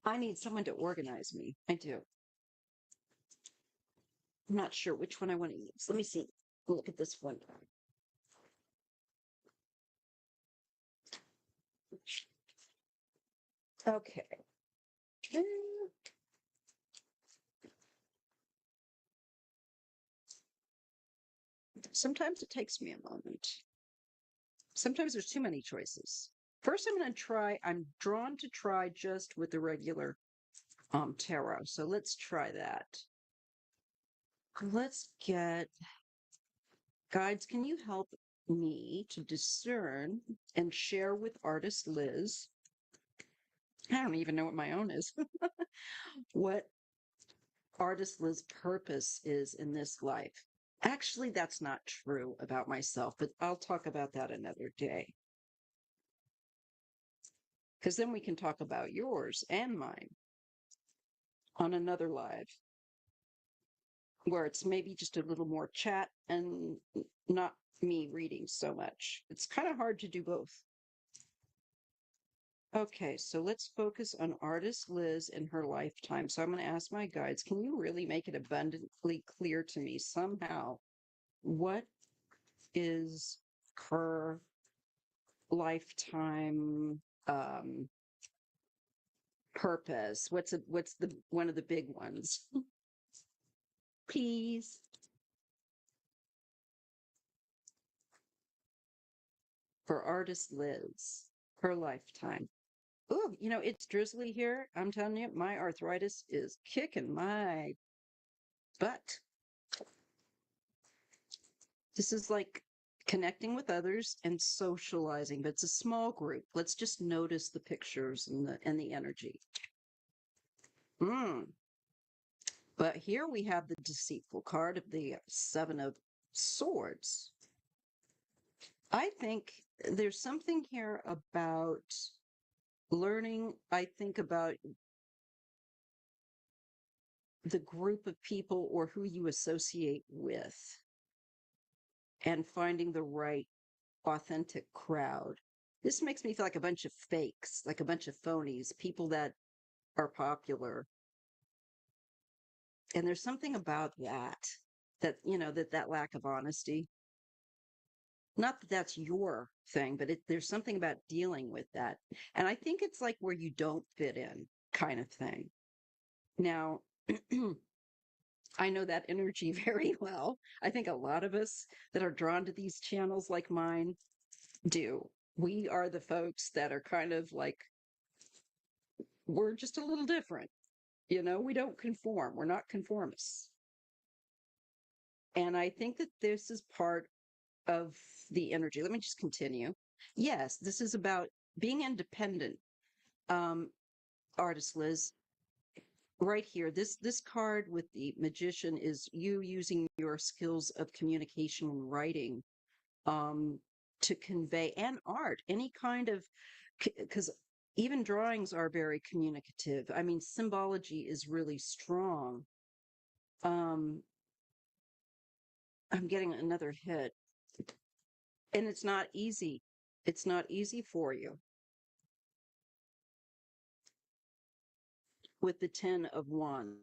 I need someone to organize me. I do. I'm not sure which one I want to use. Let me see. Look at this one. Okay. Sometimes it takes me a moment. Sometimes there's too many choices. First, I'm drawn to try just with the regular tarot. So let's try that. Let's get guides. Can you help me to discern and share with artist Liz? I don't even know what my own is. What artist Liz's purpose is in this life. Actually, that's not true about myself, but I'll talk about that another day. Because then we can talk about yours and mine on another live where it's maybe just a little more chat and not me reading so much. It's kind of hard to do both. Okay, so let's focus on artist Liz and her lifetime. So I'm going to ask my guides, can you really make it abundantly clear to me somehow what is her lifetime purpose? What's the one of the big ones? Please. For artist Liz, her lifetime. Oh, it's drizzly here. I'm telling you, my arthritis is kicking my butt. This is like connecting with others and socializing, but it's a small group. Let's just notice the pictures and the energy. But here we have the deceitful card of the Seven of Swords. I think there's something here about learning. I think about the group of people or who you associate with and finding the right authentic crowd. This makes me feel like a bunch of fakes, like a bunch of phonies, people that are popular. And there's something about that lack of honesty. Not that that's your thing, but there's something about dealing with that. And I think it's like where you don't fit in kind of thing. Now, I know that energy very well. I think a lot of us that are drawn to these channels like mine do. We are the folks that are kind of like, we're just a little different. We don't conform. We're not conformists. And I think that this is part of the energy. Let me just continue. Yes, this is about being independent. Artist Liz, right here, this card with the magician is you using your skills of communication and writing to convey, and art, any kind of, because even drawings are very communicative. I mean, symbology is really strong. I'm getting another hit, and it's not easy. It's not easy for you with the 10 of Wands.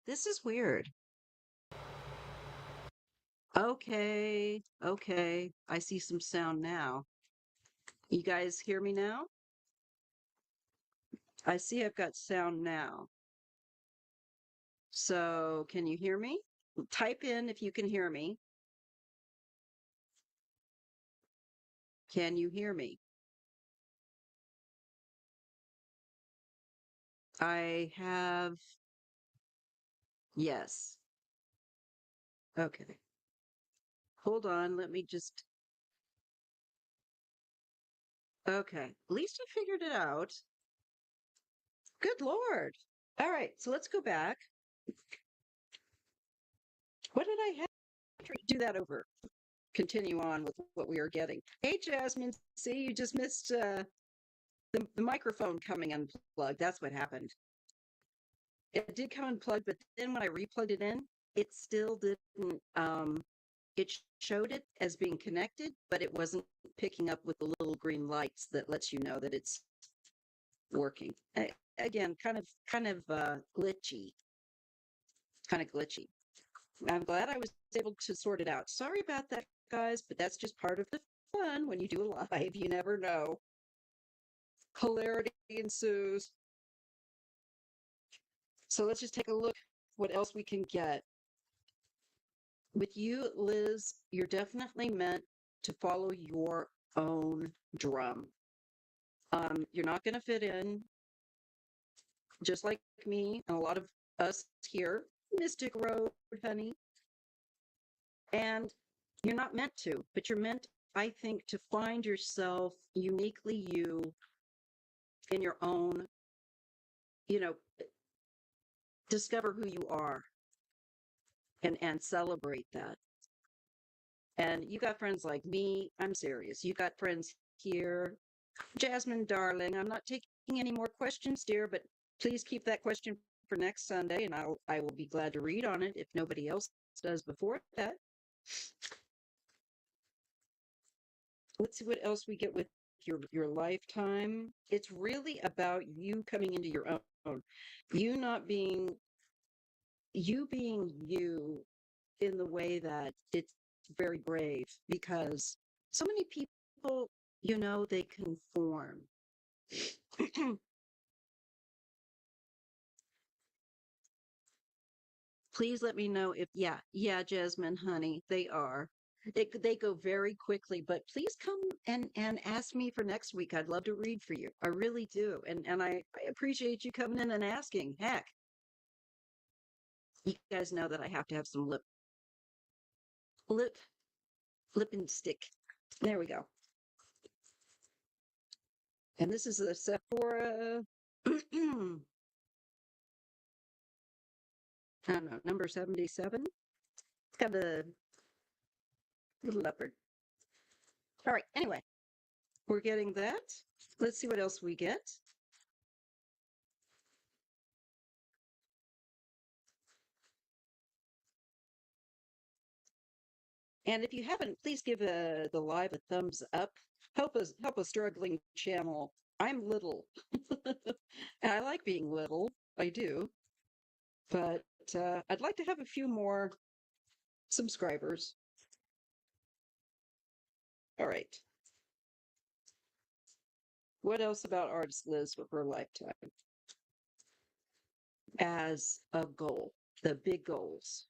This is weird. Okay, okay. I see some sound now. You guys hear me now? I see I've got sound now. So, can you hear me? Type in if you can hear me. Can you hear me? I have, yes. Okay. Hold on. Let me just, okay. At least I figured it out. Good Lord. All right. So let's go back. What did I have to do that over? Continue on with what we are getting. Hey, Jasmine. See, you just missed the microphone coming unplugged. That's what happened. It did come unplugged, but then when I replugged it in, it still didn't. It showed it as being connected, but it wasn't picking up with the little green lights that lets you know that it's working. Again, kind of glitchy, kind of glitchy. I'm glad I was able to sort it out. Sorry about that, guys, but that's just part of the fun when you do a live. You never know. Hilarity ensues. So let's just take a look what else we can get. With you, Liz, you're definitely meant to follow your own drum. You're not going to fit in, just like me and a lot of us here, Mystic Road, honey. And you're not meant to, but you're meant, I think, to find yourself uniquely you in your own, you know, discover who you are and celebrate that. And you got friends like me. I'm serious. You got friends here. Jasmine, darling, I'm not taking any more questions, dear, but please keep that question for next Sunday, and I will be glad to read on it if nobody else does before that. Let's see what else we get with your lifetime. It's really about you coming into your own, you not being being you in the way that it's very brave because so many people, they conform. Please let me know if, yeah, Jasmine, honey, they are. They go very quickly, but please come and ask me for next week. I'd love to read for you. I really do. And I appreciate you coming in and asking. Heck, you guys know that I have to have some lip, lip and stick. There we go. And this is a Sephora, I don't know, number 77. It's got a little leopard. All right, anyway, we're getting that. Let's see what else we get. And if you haven't, please give the live a thumbs up. Help a struggling channel. I'm little, and I like being little. I do, but I'd like to have a few more subscribers. All right. What else about artist Liz with her lifetime as a goal? The big goals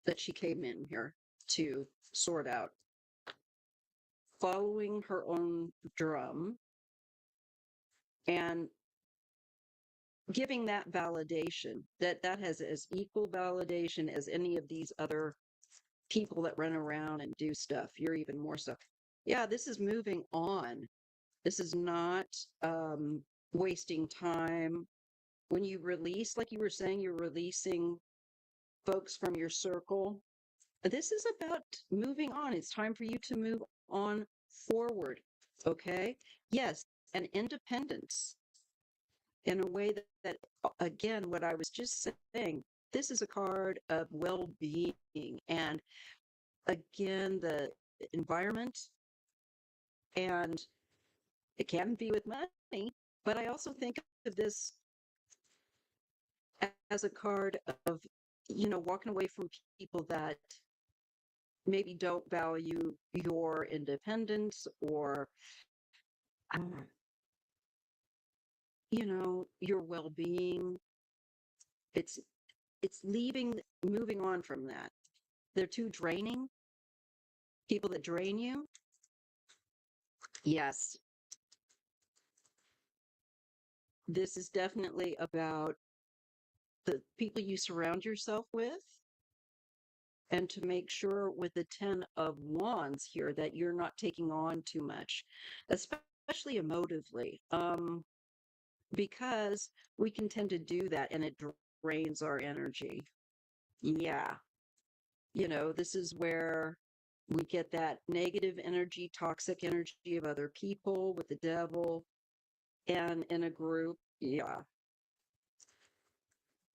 that she came in here to sort out. Following her own drum and giving that validation that has as equal validation as any of these other people that run around and do stuff. You're even more so. Yeah, this is moving on. This is not wasting time. When you release, like you were saying, you're releasing folks from your circle. This is about moving on. It's time for you to move on forward. Okay. Yes, and independence in a way that again, what I was just saying, this is a card of well-being. And again, the environment, and it can be with money, But I also think of this as a card of, walking away from people that maybe don't value your independence or, uh, your well-being. It's moving on from that. They're too draining. People that drain you. Yes, this is definitely about the people you surround yourself with, and to make sure with the 10 of Wands here that you're not taking on too much, especially emotively, because we can tend to do that and it drains our energy. Yeah. This is where we get that negative energy, toxic energy of other people with the devil and in a group. Yeah.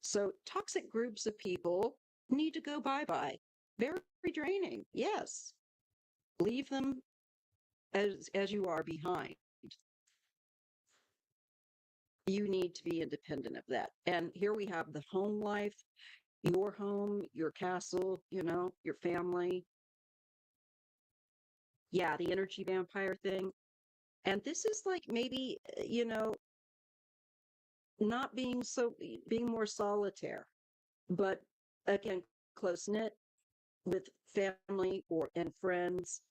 So toxic groups of people need to go bye-bye. Very draining. Yes. Leave them as you are behind. You need to be independent of that. And here we have the home life, your home, your castle, your family. Yeah, the energy vampire thing. And this is like maybe, not being more solitaire, but again, close knit with family and friends,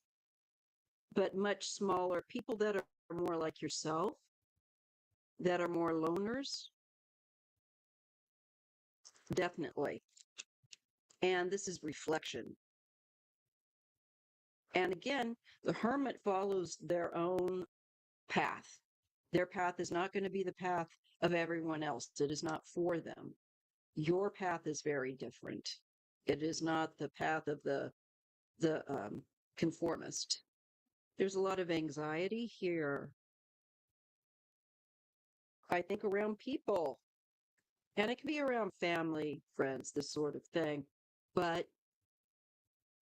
but much smaller people that are more like yourself, that are more loners, definitely. And this is reflection. And again, the hermit follows their own path. Their path is not going to be the path of everyone else. It is not for them. Your path is very different. It is not the path of the conformist. There's a lot of anxiety here, I think, around people. And it can be around family, friends, this sort of thing. But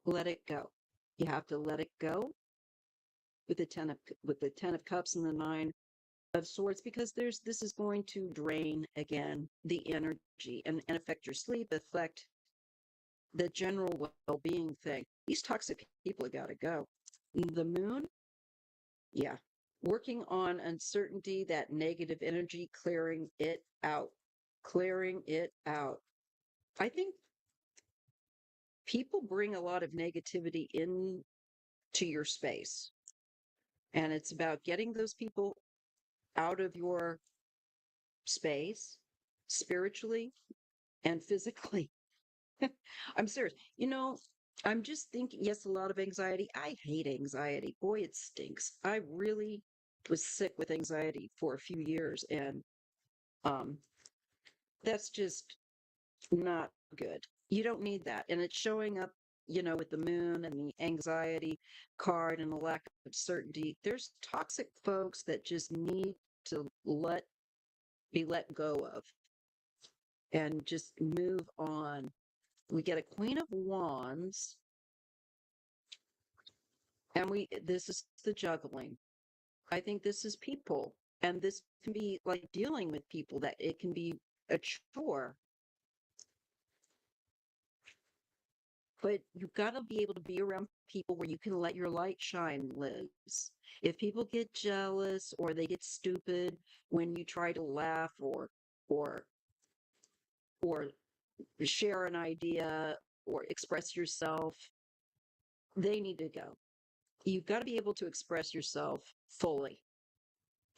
let it go. You have to let it go with the 10 of cups and the 9 of swords, because this is going to drain again the energy and affect your sleep, affect the general well-being thing. These toxic people have got to go. The moon, yeah, working on uncertainty, that negative energy, clearing it out, clearing it out. I think people bring a lot of negativity into your space, and it's about getting those people out of your space spiritually and physically. I'm serious. I'm just thinking, yes, a lot of anxiety. I hate anxiety. Boy, it stinks. I really was sick with anxiety for a few years, and um, that's just not good. You don't need that. And it's showing up, with the moon and the anxiety card and the lack of certainty. There's toxic folks that just need to be let go of and just move on. We get a Queen of Wands, and this is the juggling. I think this is people, and this can be like dealing with people, that it can be a chore, but you've got to be able to be around people where you can let your light shine, Liz. If people get jealous or they get stupid when you try to laugh or or share an idea or express yourself, they need to go. You've got to be able to express yourself fully.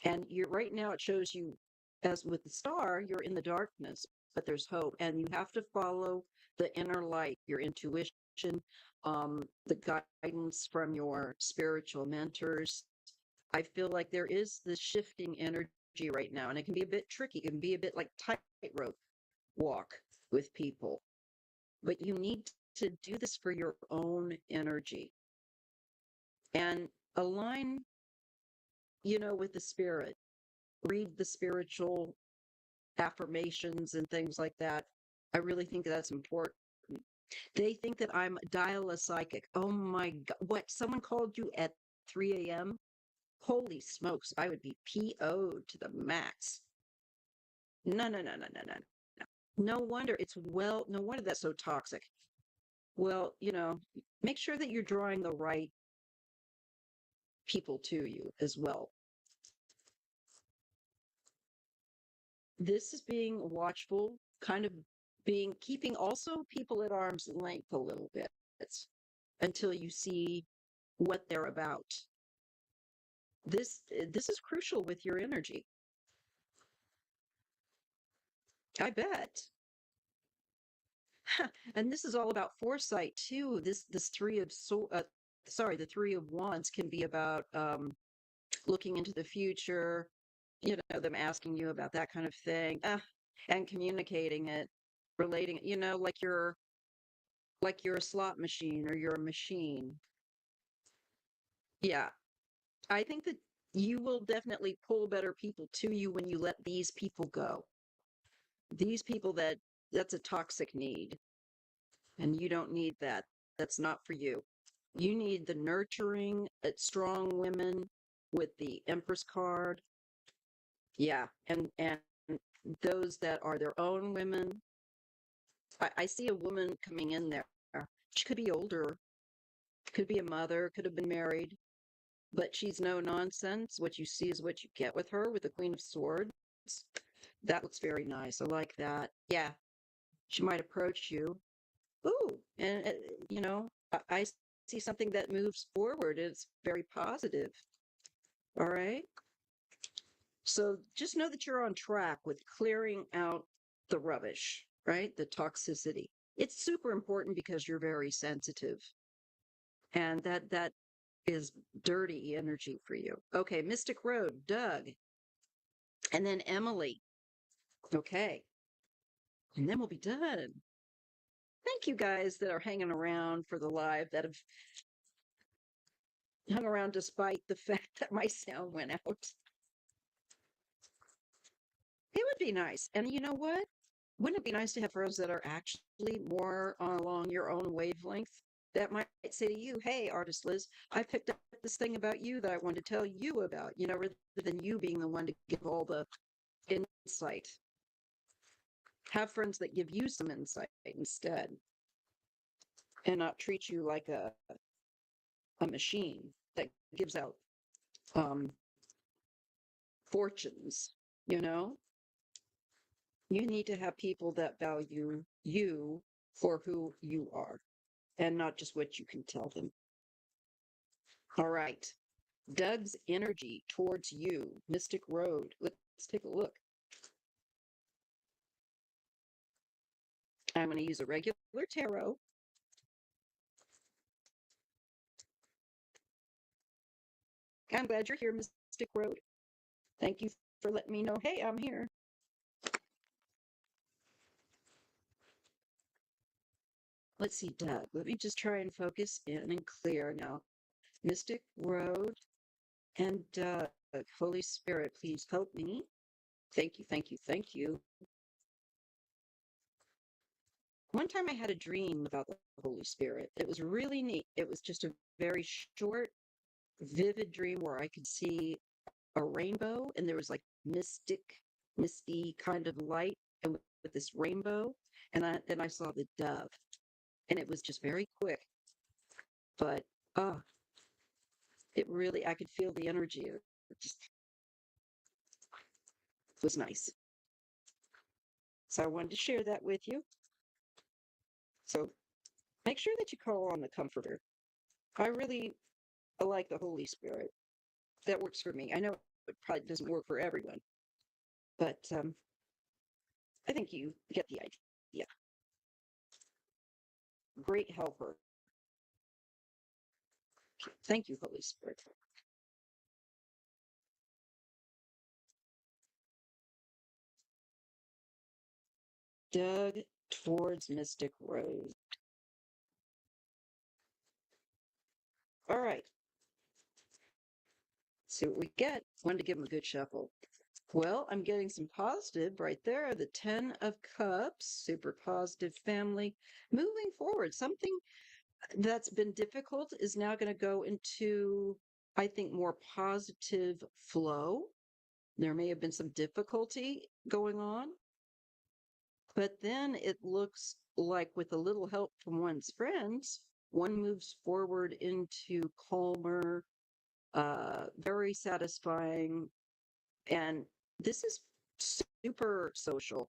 And you're right now, it shows you, as with the star, you're in the darkness, but there's hope. And you have to follow the inner light, your intuition, the guidance from your spiritual mentors. I feel like there is this shifting energy right now, and it can be a bit tricky. It can be a bit like tightrope walk with people. But you need to do this for your own energy and align, with the spirit. Read the spiritual affirmations and things like that. I really think that's important. They think that I'm dial a psychic. Oh my God. What? Someone called you at 3 a.m.? Holy smokes, I would be PO'd to the max. No, no, no, no, no, no. No wonder no wonder that's so toxic. Well, make sure that you're drawing the right people to you as well. This is being watchful, kind of keeping also people at arm's length a little bit until you see what they're about. This is crucial with your energy. I bet. And this is all about foresight too. This the three of wands can be about looking into the future, them asking you about that kind of thing, and communicating it, relating it, like you're a slot machine or you're a machine. Yeah, I think that you will definitely pull better people to you when you let these people go. These people that's a toxic need, and you don't need that. That's not for you. You need the nurturing, strong women with the Empress card. Yeah, and those that are their own women. I see a woman coming in there. She could be older, could be a mother, could have been married, but she's no nonsense. What you see is what you get with her, with the Queen of Swords. That looks very nice. I like that. Yeah, she might approach you. Ooh, and I see something that moves forward. It's very positive. All right. So just know that you're on track with clearing out the rubbish, right? The toxicity. It's super important because you're very sensitive. And that is dirty energy for you. Okay, Mystic Road, Doug, and then Emily. Okay. And then we'll be done. Thank you guys that are hanging around for the live, that have hung around despite the fact that my sound went out. It would be nice. And you know what? Wouldn't it be nice to have friends that are actually more along your own wavelength? That might say to you, hey, Artist Liz, I picked up this thing about you that I wanted to tell you about, rather than you being the one to give all the insight. Have friends that give you some insight instead and not treat you like a machine that gives out fortunes, You need to have people that value you for who you are and not just what you can tell them. All right. Doug's energy towards you, Mystic Road. Let's take a look. I'm going to use a regular tarot. I'm glad you're here, Mystic Road. Thank you for letting me know, hey, I'm here. Let's see, Doug. Let me just try and focus in and clear now. Mystic Road and Doug. Holy Spirit, please help me. Thank you, thank you, thank you. One time I had a dream about the Holy Spirit. It was really neat. It was just a very short, vivid dream where I could see a rainbow and there was like misty kind of light and with this rainbow. And I saw the dove. And it was just very quick. But I could feel the energy. It just was nice. So I wanted to share that with you. So make sure that you call on the Comforter. I like the Holy Spirit. That works for me. I know it probably doesn't work for everyone, but I think you get the idea. Great helper. Thank you, Holy Spirit. Doug towards Mystic Road. All right. See what we get. Wanted to give him a good shuffle. Well, I'm getting some positive right there. The 10 of Cups, super positive family. Moving forward, something that's been difficult is now going to go into I think, more positive flow. There may have been some difficulty going on, but then it looks like with a little help from one's friends, one moves forward into calmer, very satisfying, and this is super social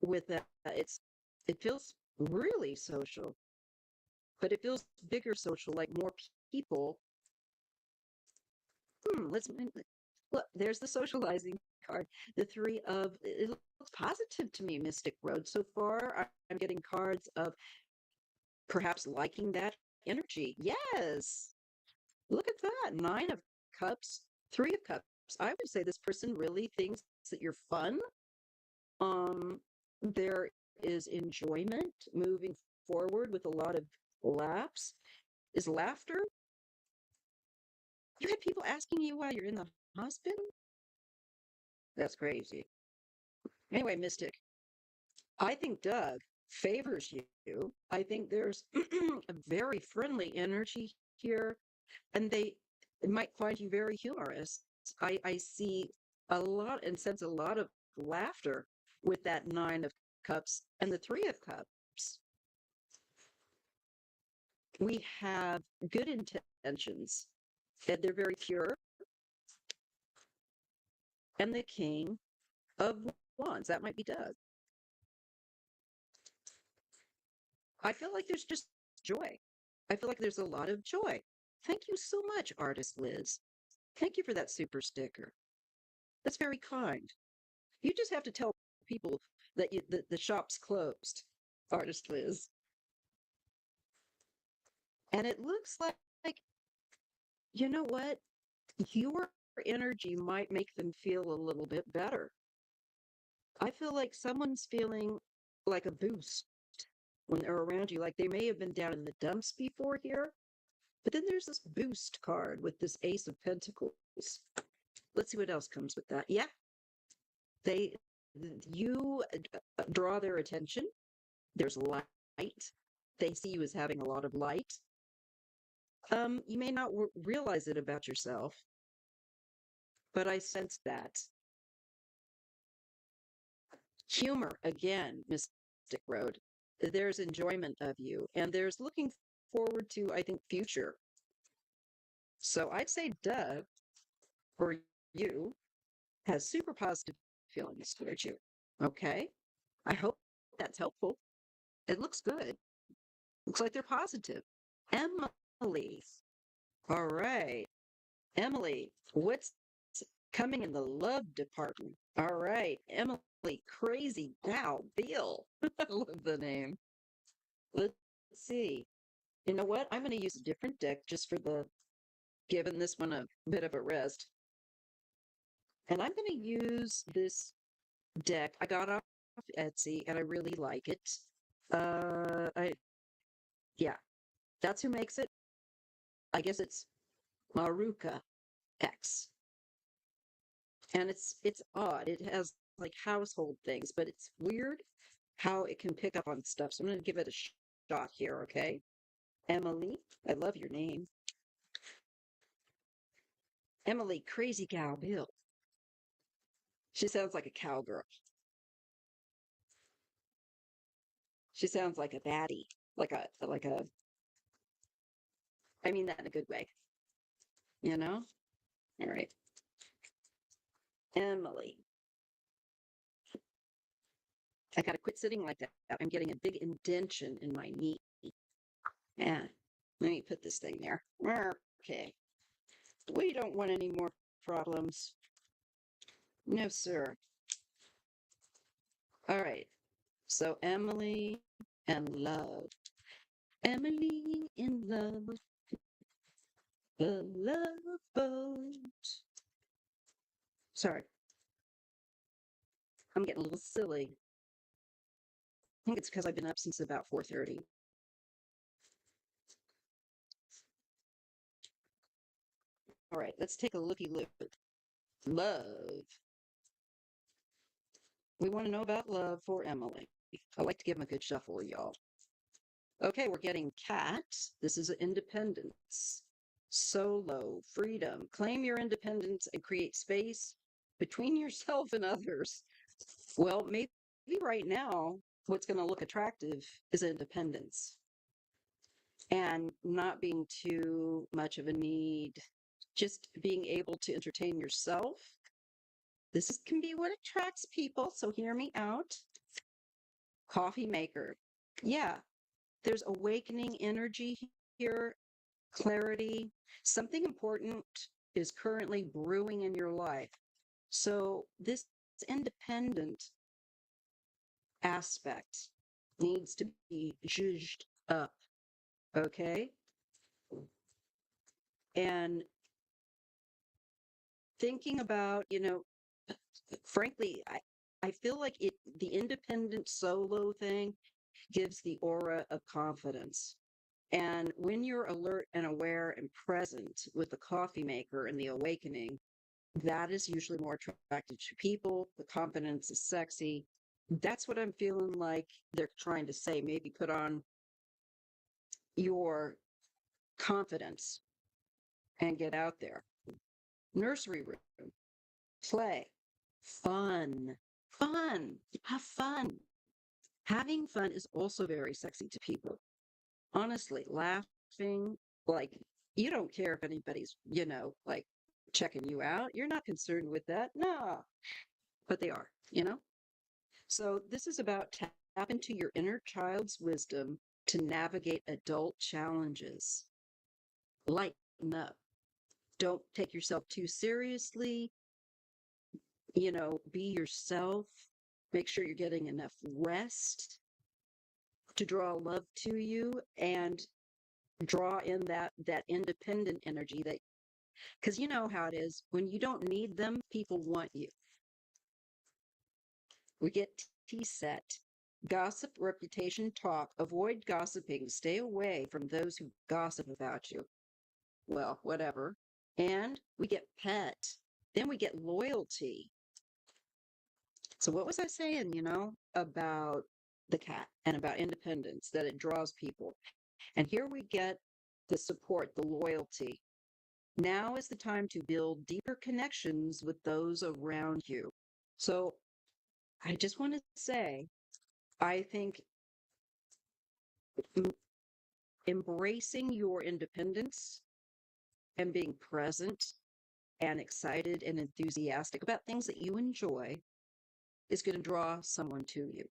with that. It feels really social, but it feels bigger social, like more people. Let's look. There's the socializing card. The three of it looks positive to me, Mystic Road. So far, I'm getting cards of perhaps liking that energy. Yes, look at that. Nine of Cups, Three of Cups. I would say this person really thinks that you're fun. There is enjoyment moving forward with a lot of laughs. Is laughter? You had people asking you while you're in the hospital? That's crazy. Anyway, Mystic, I think Doug favors you. I think there's a very friendly energy here, and they might find you very humorous. I see a lot and sense a lot of laughter with that Nine of Cups and the Three of Cups. We have good intentions, and they're very pure. And the King of Wands, that might be Doug. I feel like there's just joy. I feel like there's a lot of joy. Thank you so much, Artist Liz. Thank you for that super sticker. That's very kind. You just have to tell people that the shop's closed, Artist Liz. And it looks like, you know what? Your energy might make them feel a little bit better. I feel like someone's feeling like a boost when they're around you. Like they may have been down in the dumps before here, but then there's this boost card with this Ace of Pentacles. Let's see what else comes with that. Yeah, they you draw their attention. There's light. They see you as having a lot of light. You may not realize it about yourself, but I sense that. Humor, again, Mystic Road. There's enjoyment of you, and there's looking forward to, I think, future. So I'd say Doug, for you, has super positive feelings towards you. Okay? I hope that's helpful. It looks good. Looks like they're positive. Emily. All right. Emily, what's coming in the love department? All right. Emily, Crazy Gal Bill. I love the name. Let's see. You know what? I'm going to use a different deck just for giving this one a bit of a rest. And I'm going to use this deck I got off Etsy, and I really like it. Yeah, that's who makes it. I guess it's Maruka X. And it's odd. It has like household things, but it's weird how it can pick up on stuff. So I'm going to give it a shot here, okay? Emily, I love your name. Emily, Crazy Gal Bill. She sounds like a cowgirl. She sounds like a baddie, I mean that in a good way, you know? All right. Emily. I gotta quit sitting like that. I'm getting a big indention in my knee. Yeah. Let me put this thing there. Okay. We don't want any more problems. No, sir. All right. So Emily and love. Emily in love. The love boat. Sorry. I'm getting a little silly. I think it's because I've been up since about 4:30. All right, let's take a looky look. Love. We want to know about love for Emily. I like to give them a good shuffle, y'all. Okay, we're getting cat. This is independence, solo, freedom. Claim your independence and create space between yourself and others. Well, maybe right now, what's going to look attractive is independence and not being too much of a need, just being able to entertain yourself. Can be what attracts people, so hear me out. Coffee maker. Yeah, there's awakening energy here, clarity. Something important is currently brewing in your life. So this independent aspect needs to be zhuzhed up, okay? And thinking about, frankly, I feel like the independent solo thing gives the aura of confidence. And when you're alert and aware and present with the coffee maker and the awakening, that is usually more attractive to people. The confidence is sexy. That's what I'm feeling like they're trying to say. Maybe put on your confidence and get out there. Nursery room, play, fun, have fun. Having fun is also very sexy to people. Honestly, laughing, like you don't care if anybody's, like checking you out. You're not concerned with that. No, but they are, So this is about tap into your inner child's wisdom to navigate adult challenges. Lighten up. Don't take yourself too seriously. Be yourself. Make sure you're getting enough rest to draw love to you and draw in that independent energy that because you know how it is when you don't need them, people want you. We get T set. Gossip, reputation, talk. Avoid gossiping. Stay away from those who gossip about you. Well, whatever. And we get pet. Then we get loyalty. So what was I saying, about the cat and about independence, that it draws people. And here we get the support, the loyalty. Now is the time to build deeper connections with those around you. So I just want to say, I think embracing your independence and being present and excited and enthusiastic about things that you enjoy is going to draw someone to you.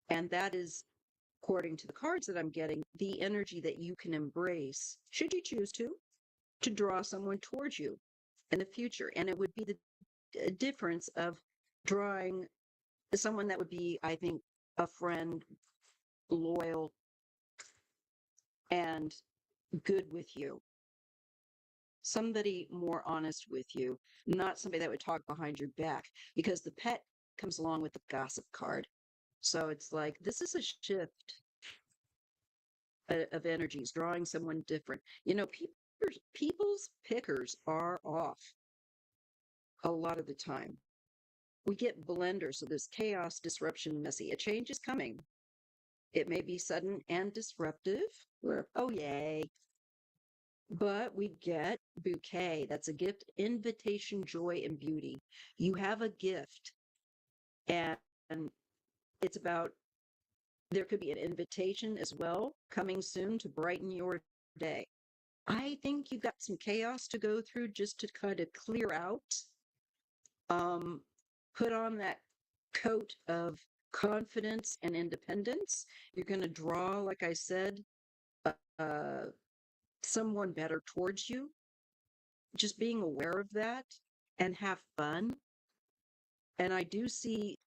And that is, according to the cards that I'm getting, the energy that you can embrace, should you choose to draw someone towards you in the future. And it would be the difference of drawing someone that would be, I think, a friend, loyal, and good with you. Somebody more honest with you, not somebody that would talk behind your back, because the pet comes along with the gossip card. So it's like, this is a shift of energies, drawing someone different. People's pickers are off a lot of the time. We get blenders, so there's chaos, disruption, messy. A change is coming. It may be sudden and disruptive. Oh, yay. But we get bouquet. That's a gift, invitation, joy, and beauty. You have a gift, and it's about, there could be an invitation as well coming soon to brighten your day. I think you got some chaos to go through just to kind of clear out. Put on that coat of confidence and independence. You're going to draw, like I said, uh, someone better towards you. Just being aware of that and have fun. And I do see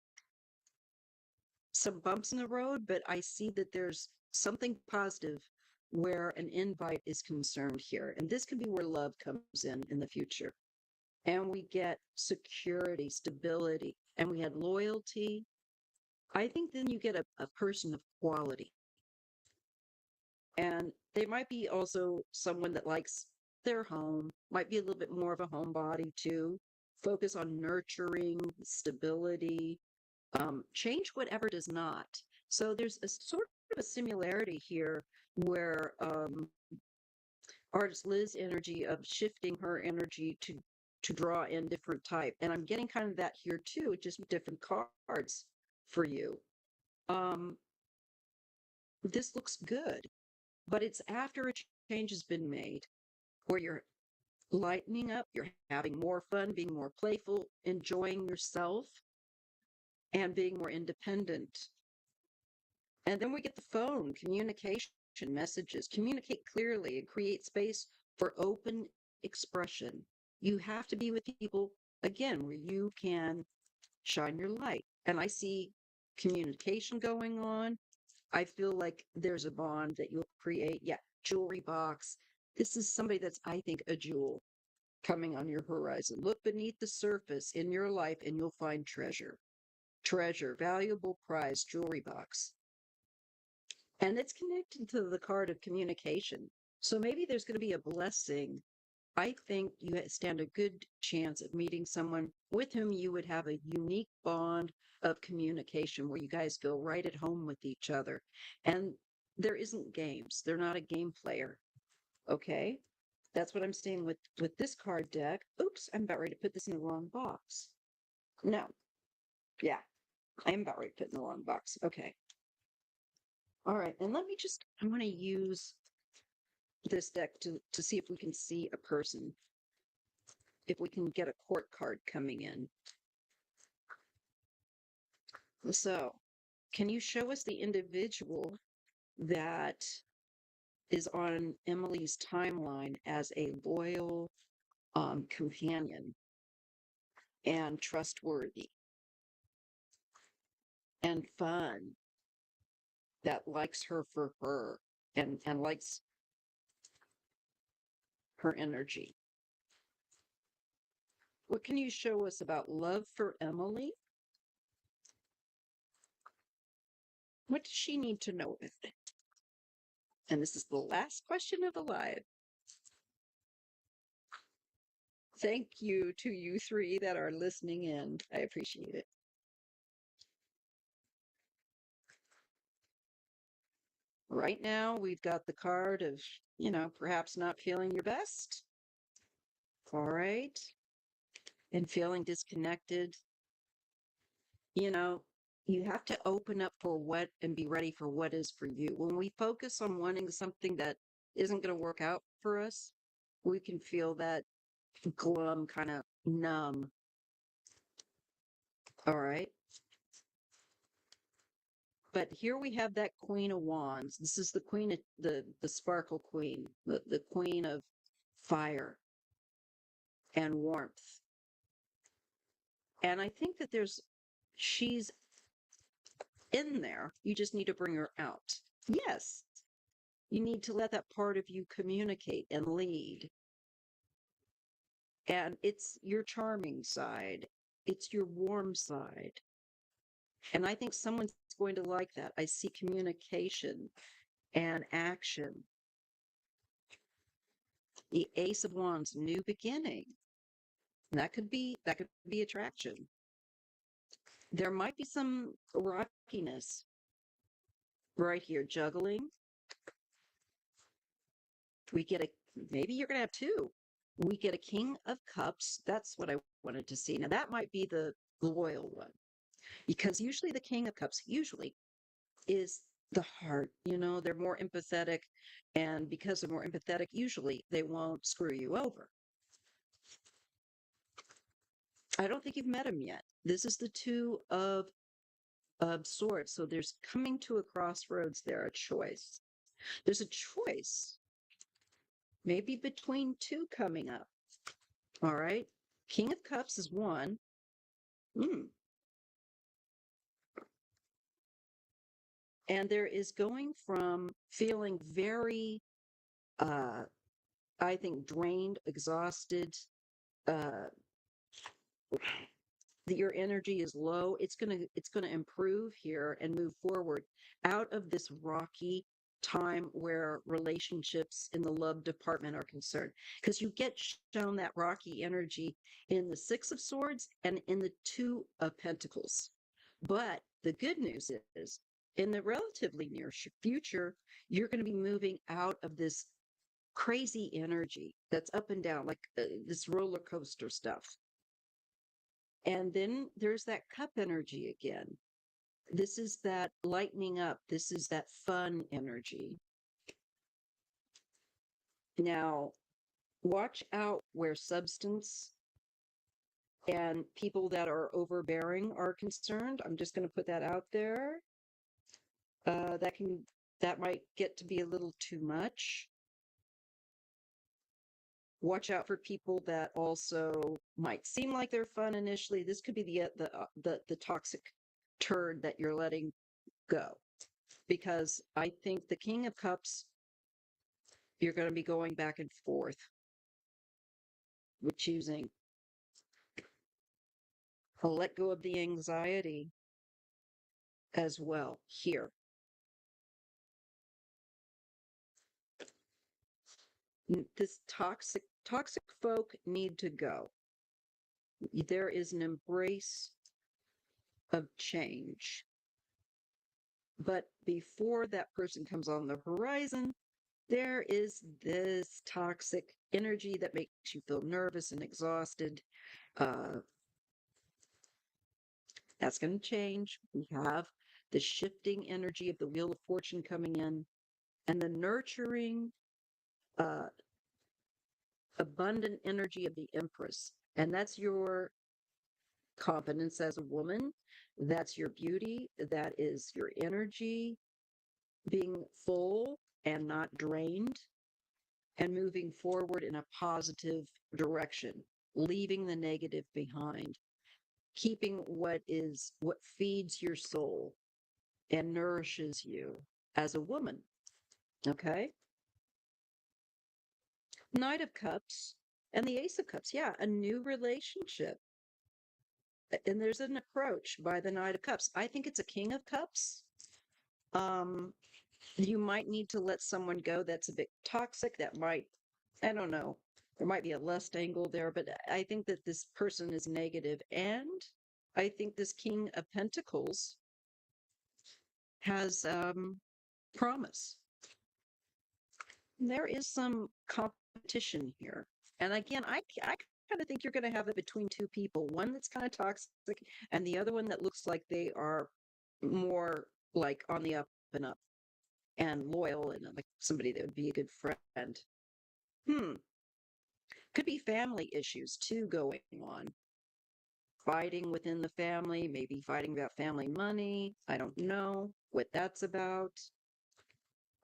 some bumps in the road, but I see that there's something positive where an invite is concerned here. And this can be where love comes in the future. And we get security, stability, and we had loyalty. I think then you get a person of quality. And they might be also someone that likes their home, might be a little bit more of a homebody too. Focus on nurturing, stability, change whatever does not. So there's a sort of a similarity here where artist Liz energy of shifting her energy to draw in different type. And I'm getting kind of that here too, just with different cards for you. This looks good, but it's after a change has been made where you're lightening up, you're having more fun, being more playful, enjoying yourself, and being more independent. And then we get the phone, communication, messages, communicate clearly and create space for open expression. You have to be with people, again, where you can shine your light. And I see communication going on. I feel like there's a bond that you'll create. Yeah, jewelry box. This is somebody that's, I think, a jewel coming on your horizon. Look beneath the surface in your life and you'll find treasure. Treasure, valuable prize, jewelry box. And it's connected to the card of communication. So maybe there's going to be a blessing. I think you stand a good chance of meeting someone with whom you would have a unique bond of communication where you guys feel right at home with each other. And there isn't games. They're not a game player. Okay? That's what I'm seeing with this card deck. Oops, I'm about ready to put this in the wrong box. No. Yeah, I am about ready to put it in the wrong box. Okay. All right, and I'm going to use this deck to see if we can see a person, if we can get a court card coming in. So, can you show us the individual that is on Emily's timeline as a loyal companion and trustworthy and fun, that likes her for her and likes her energy? What can you show us about love for Emily? What does she need to know with it? And this is the last question of the live. Thank you to you three that are listening in. I appreciate it. Right now, we've got the card of, perhaps not feeling your best. All right. And feeling disconnected. You have to open up for what and be ready for what is for you. When we focus on wanting something that isn't going to work out for us, we can feel that glum, kind of numb. All right. But here we have that Queen of Wands. This is the Queen of the Sparkle Queen, the Queen of fire and warmth. And I think that she's in there. You just need to bring her out. Yes. You need to let that part of you communicate and lead. And it's your charming side. It's your warm side. And I think someone's going to like that. I see communication and action. The Ace of Wands, new beginning. That could be attraction. There might be some rockiness right here, juggling. Maybe you're going to have two. We get a King of Cups. That's what I wanted to see. Now that might be the loyal one, because usually the King of Cups is the heart. They're more empathetic, and because they're more empathetic, usually they won't screw you over. I don't think you've met him yet. This is the Two of Swords. So there's coming to a crossroads there, a choice. There's a choice, maybe between two coming up. All right. King of Cups is one. And there is going from feeling very, I think, drained, exhausted, your energy is low. It's gonna improve here and move forward out of this rocky time where relationships in the love department are concerned, because you get shown that rocky energy in the Six of Swords and in the Two of Pentacles. But the good news is in the relatively near future, you're going to be moving out of this crazy energy that's up and down, like this roller coaster stuff. And then there's that cup energy again. This is that lightening up. This is that fun energy. Now, watch out where substance and people that are overbearing are concerned. I'm just going to put that out there. That might get to be a little too much. Watch out for people that also might seem like they're fun initially. This could be the toxic turd that you're letting go, because I think the King of Cups, you're going to be going back and forth with choosing. I'll let go of the anxiety as well here. This toxic folk need to go. There is an embrace of change. But before that person comes on the horizon, there is this toxic energy that makes you feel nervous and exhausted. That's going to change. We have the shifting energy of the Wheel of Fortune coming in, and the nurturing, uh, abundant energy of the Empress. And that's your confidence as a woman. That's your beauty. That is your energy being full and not drained, and moving forward in a positive direction, leaving the negative behind, keeping what feeds your soul and nourishes you as a woman. Okay? Knight of Cups and the Ace of Cups. Yeah, a new relationship. And there's an approach by the Knight of Cups. I think it's a King of Cups. You might need to let someone go that's a bit toxic. That might, I don't know, there might be a lust angle there, but I think that this person is negative. And I think this King of Pentacles has promise. There is some competition here. And again, I kind of think you're going to have it between two people, one that's kind of toxic and the other one that looks like they are more like on the up and up and loyal and like somebody that would be a good friend. Could be family issues too going on. Fighting within the family, maybe fighting about family money. I don't know what that's about.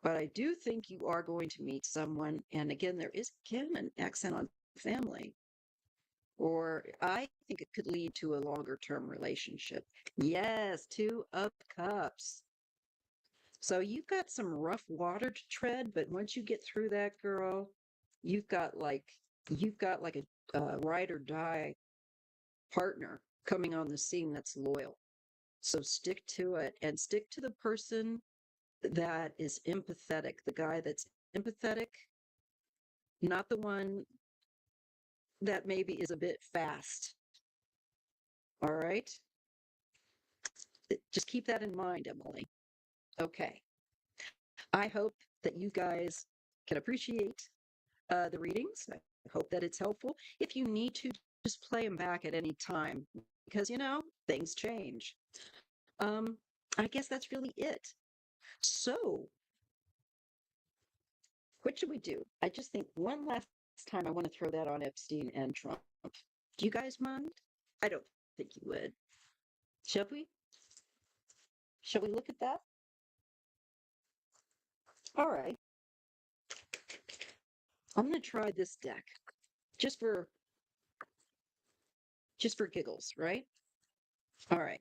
But I do think you are going to meet someone. And again, there is again an accent on family. Or I think it could lead to a longer term relationship. Yes, Two of Cups. So you've got some rough water to tread, but once you get through that, girl, you've got like a ride or die partner coming on the scene that's loyal. So stick to it, and stick to the person that is empathetic, the guy that's empathetic, not the one that maybe is a bit fast. All right? Just keep that in mind, Emily. Okay. I hope that you guys can appreciate the readings. I hope that it's helpful. If you need to, just play them back at any time, because, things change. I guess that's really it. So, what should we do? I just think one last time I want to throw that on Epstein and Trump. Do you guys mind? I don't think you would. Shall we? Shall we look at that? All right. I'm going to try this deck just for giggles, right? All right.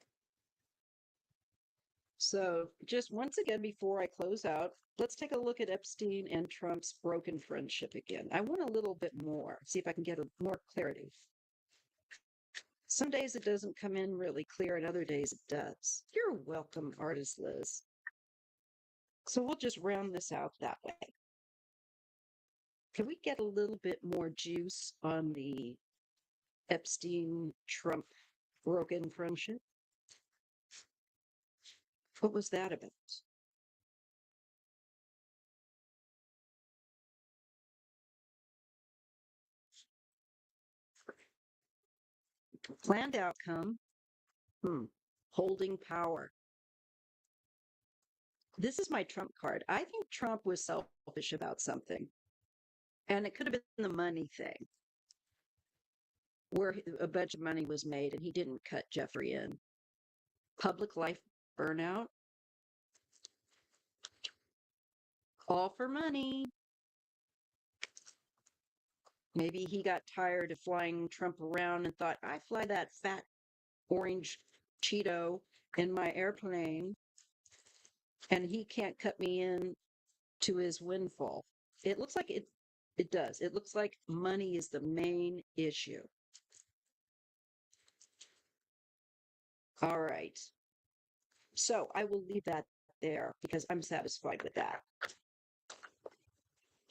So just once again, before I close out, let's take a look at Epstein and Trump's broken friendship again. I want a little bit more, see if I can get more clarity. Some days it doesn't come in really clear, and other days it does. You're welcome, Artist Liz. So we'll just round this out that way. Can we get a little bit more juice on the Epstein-Trump broken friendship? What was that about? Planned outcome. Hmm. Holding power. This is my Trump card. I think Trump was selfish about something. And it could have been the money thing, where a bunch of money was made and he didn't cut Jeffrey in. Public life burnout. All for money. Maybe he got tired of flying Trump around and thought, I fly that fat orange Cheeto in my airplane and he can't cut me in to his windfall. It looks like it does. It looks like money is the main issue. All right. So I will leave that there because I'm satisfied with that.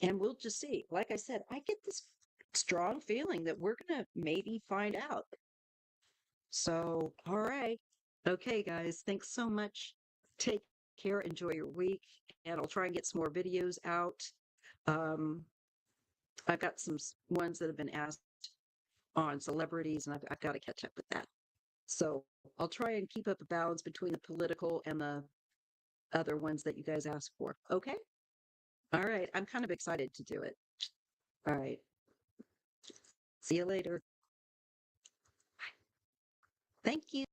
And we'll just see. Like I said, I get this strong feeling that we're going to maybe find out. So, all right. Okay, guys. Thanks so much. Take care. Enjoy your week. And I'll try and get some more videos out. Um, I've got some ones that have been asked on celebrities, and I've got to catch up with that. So I'll try and keep up a balance between the political and the other ones that you guys asked for. Okay? All right. I'm kind of excited to do it. All right. See you later. Thank you.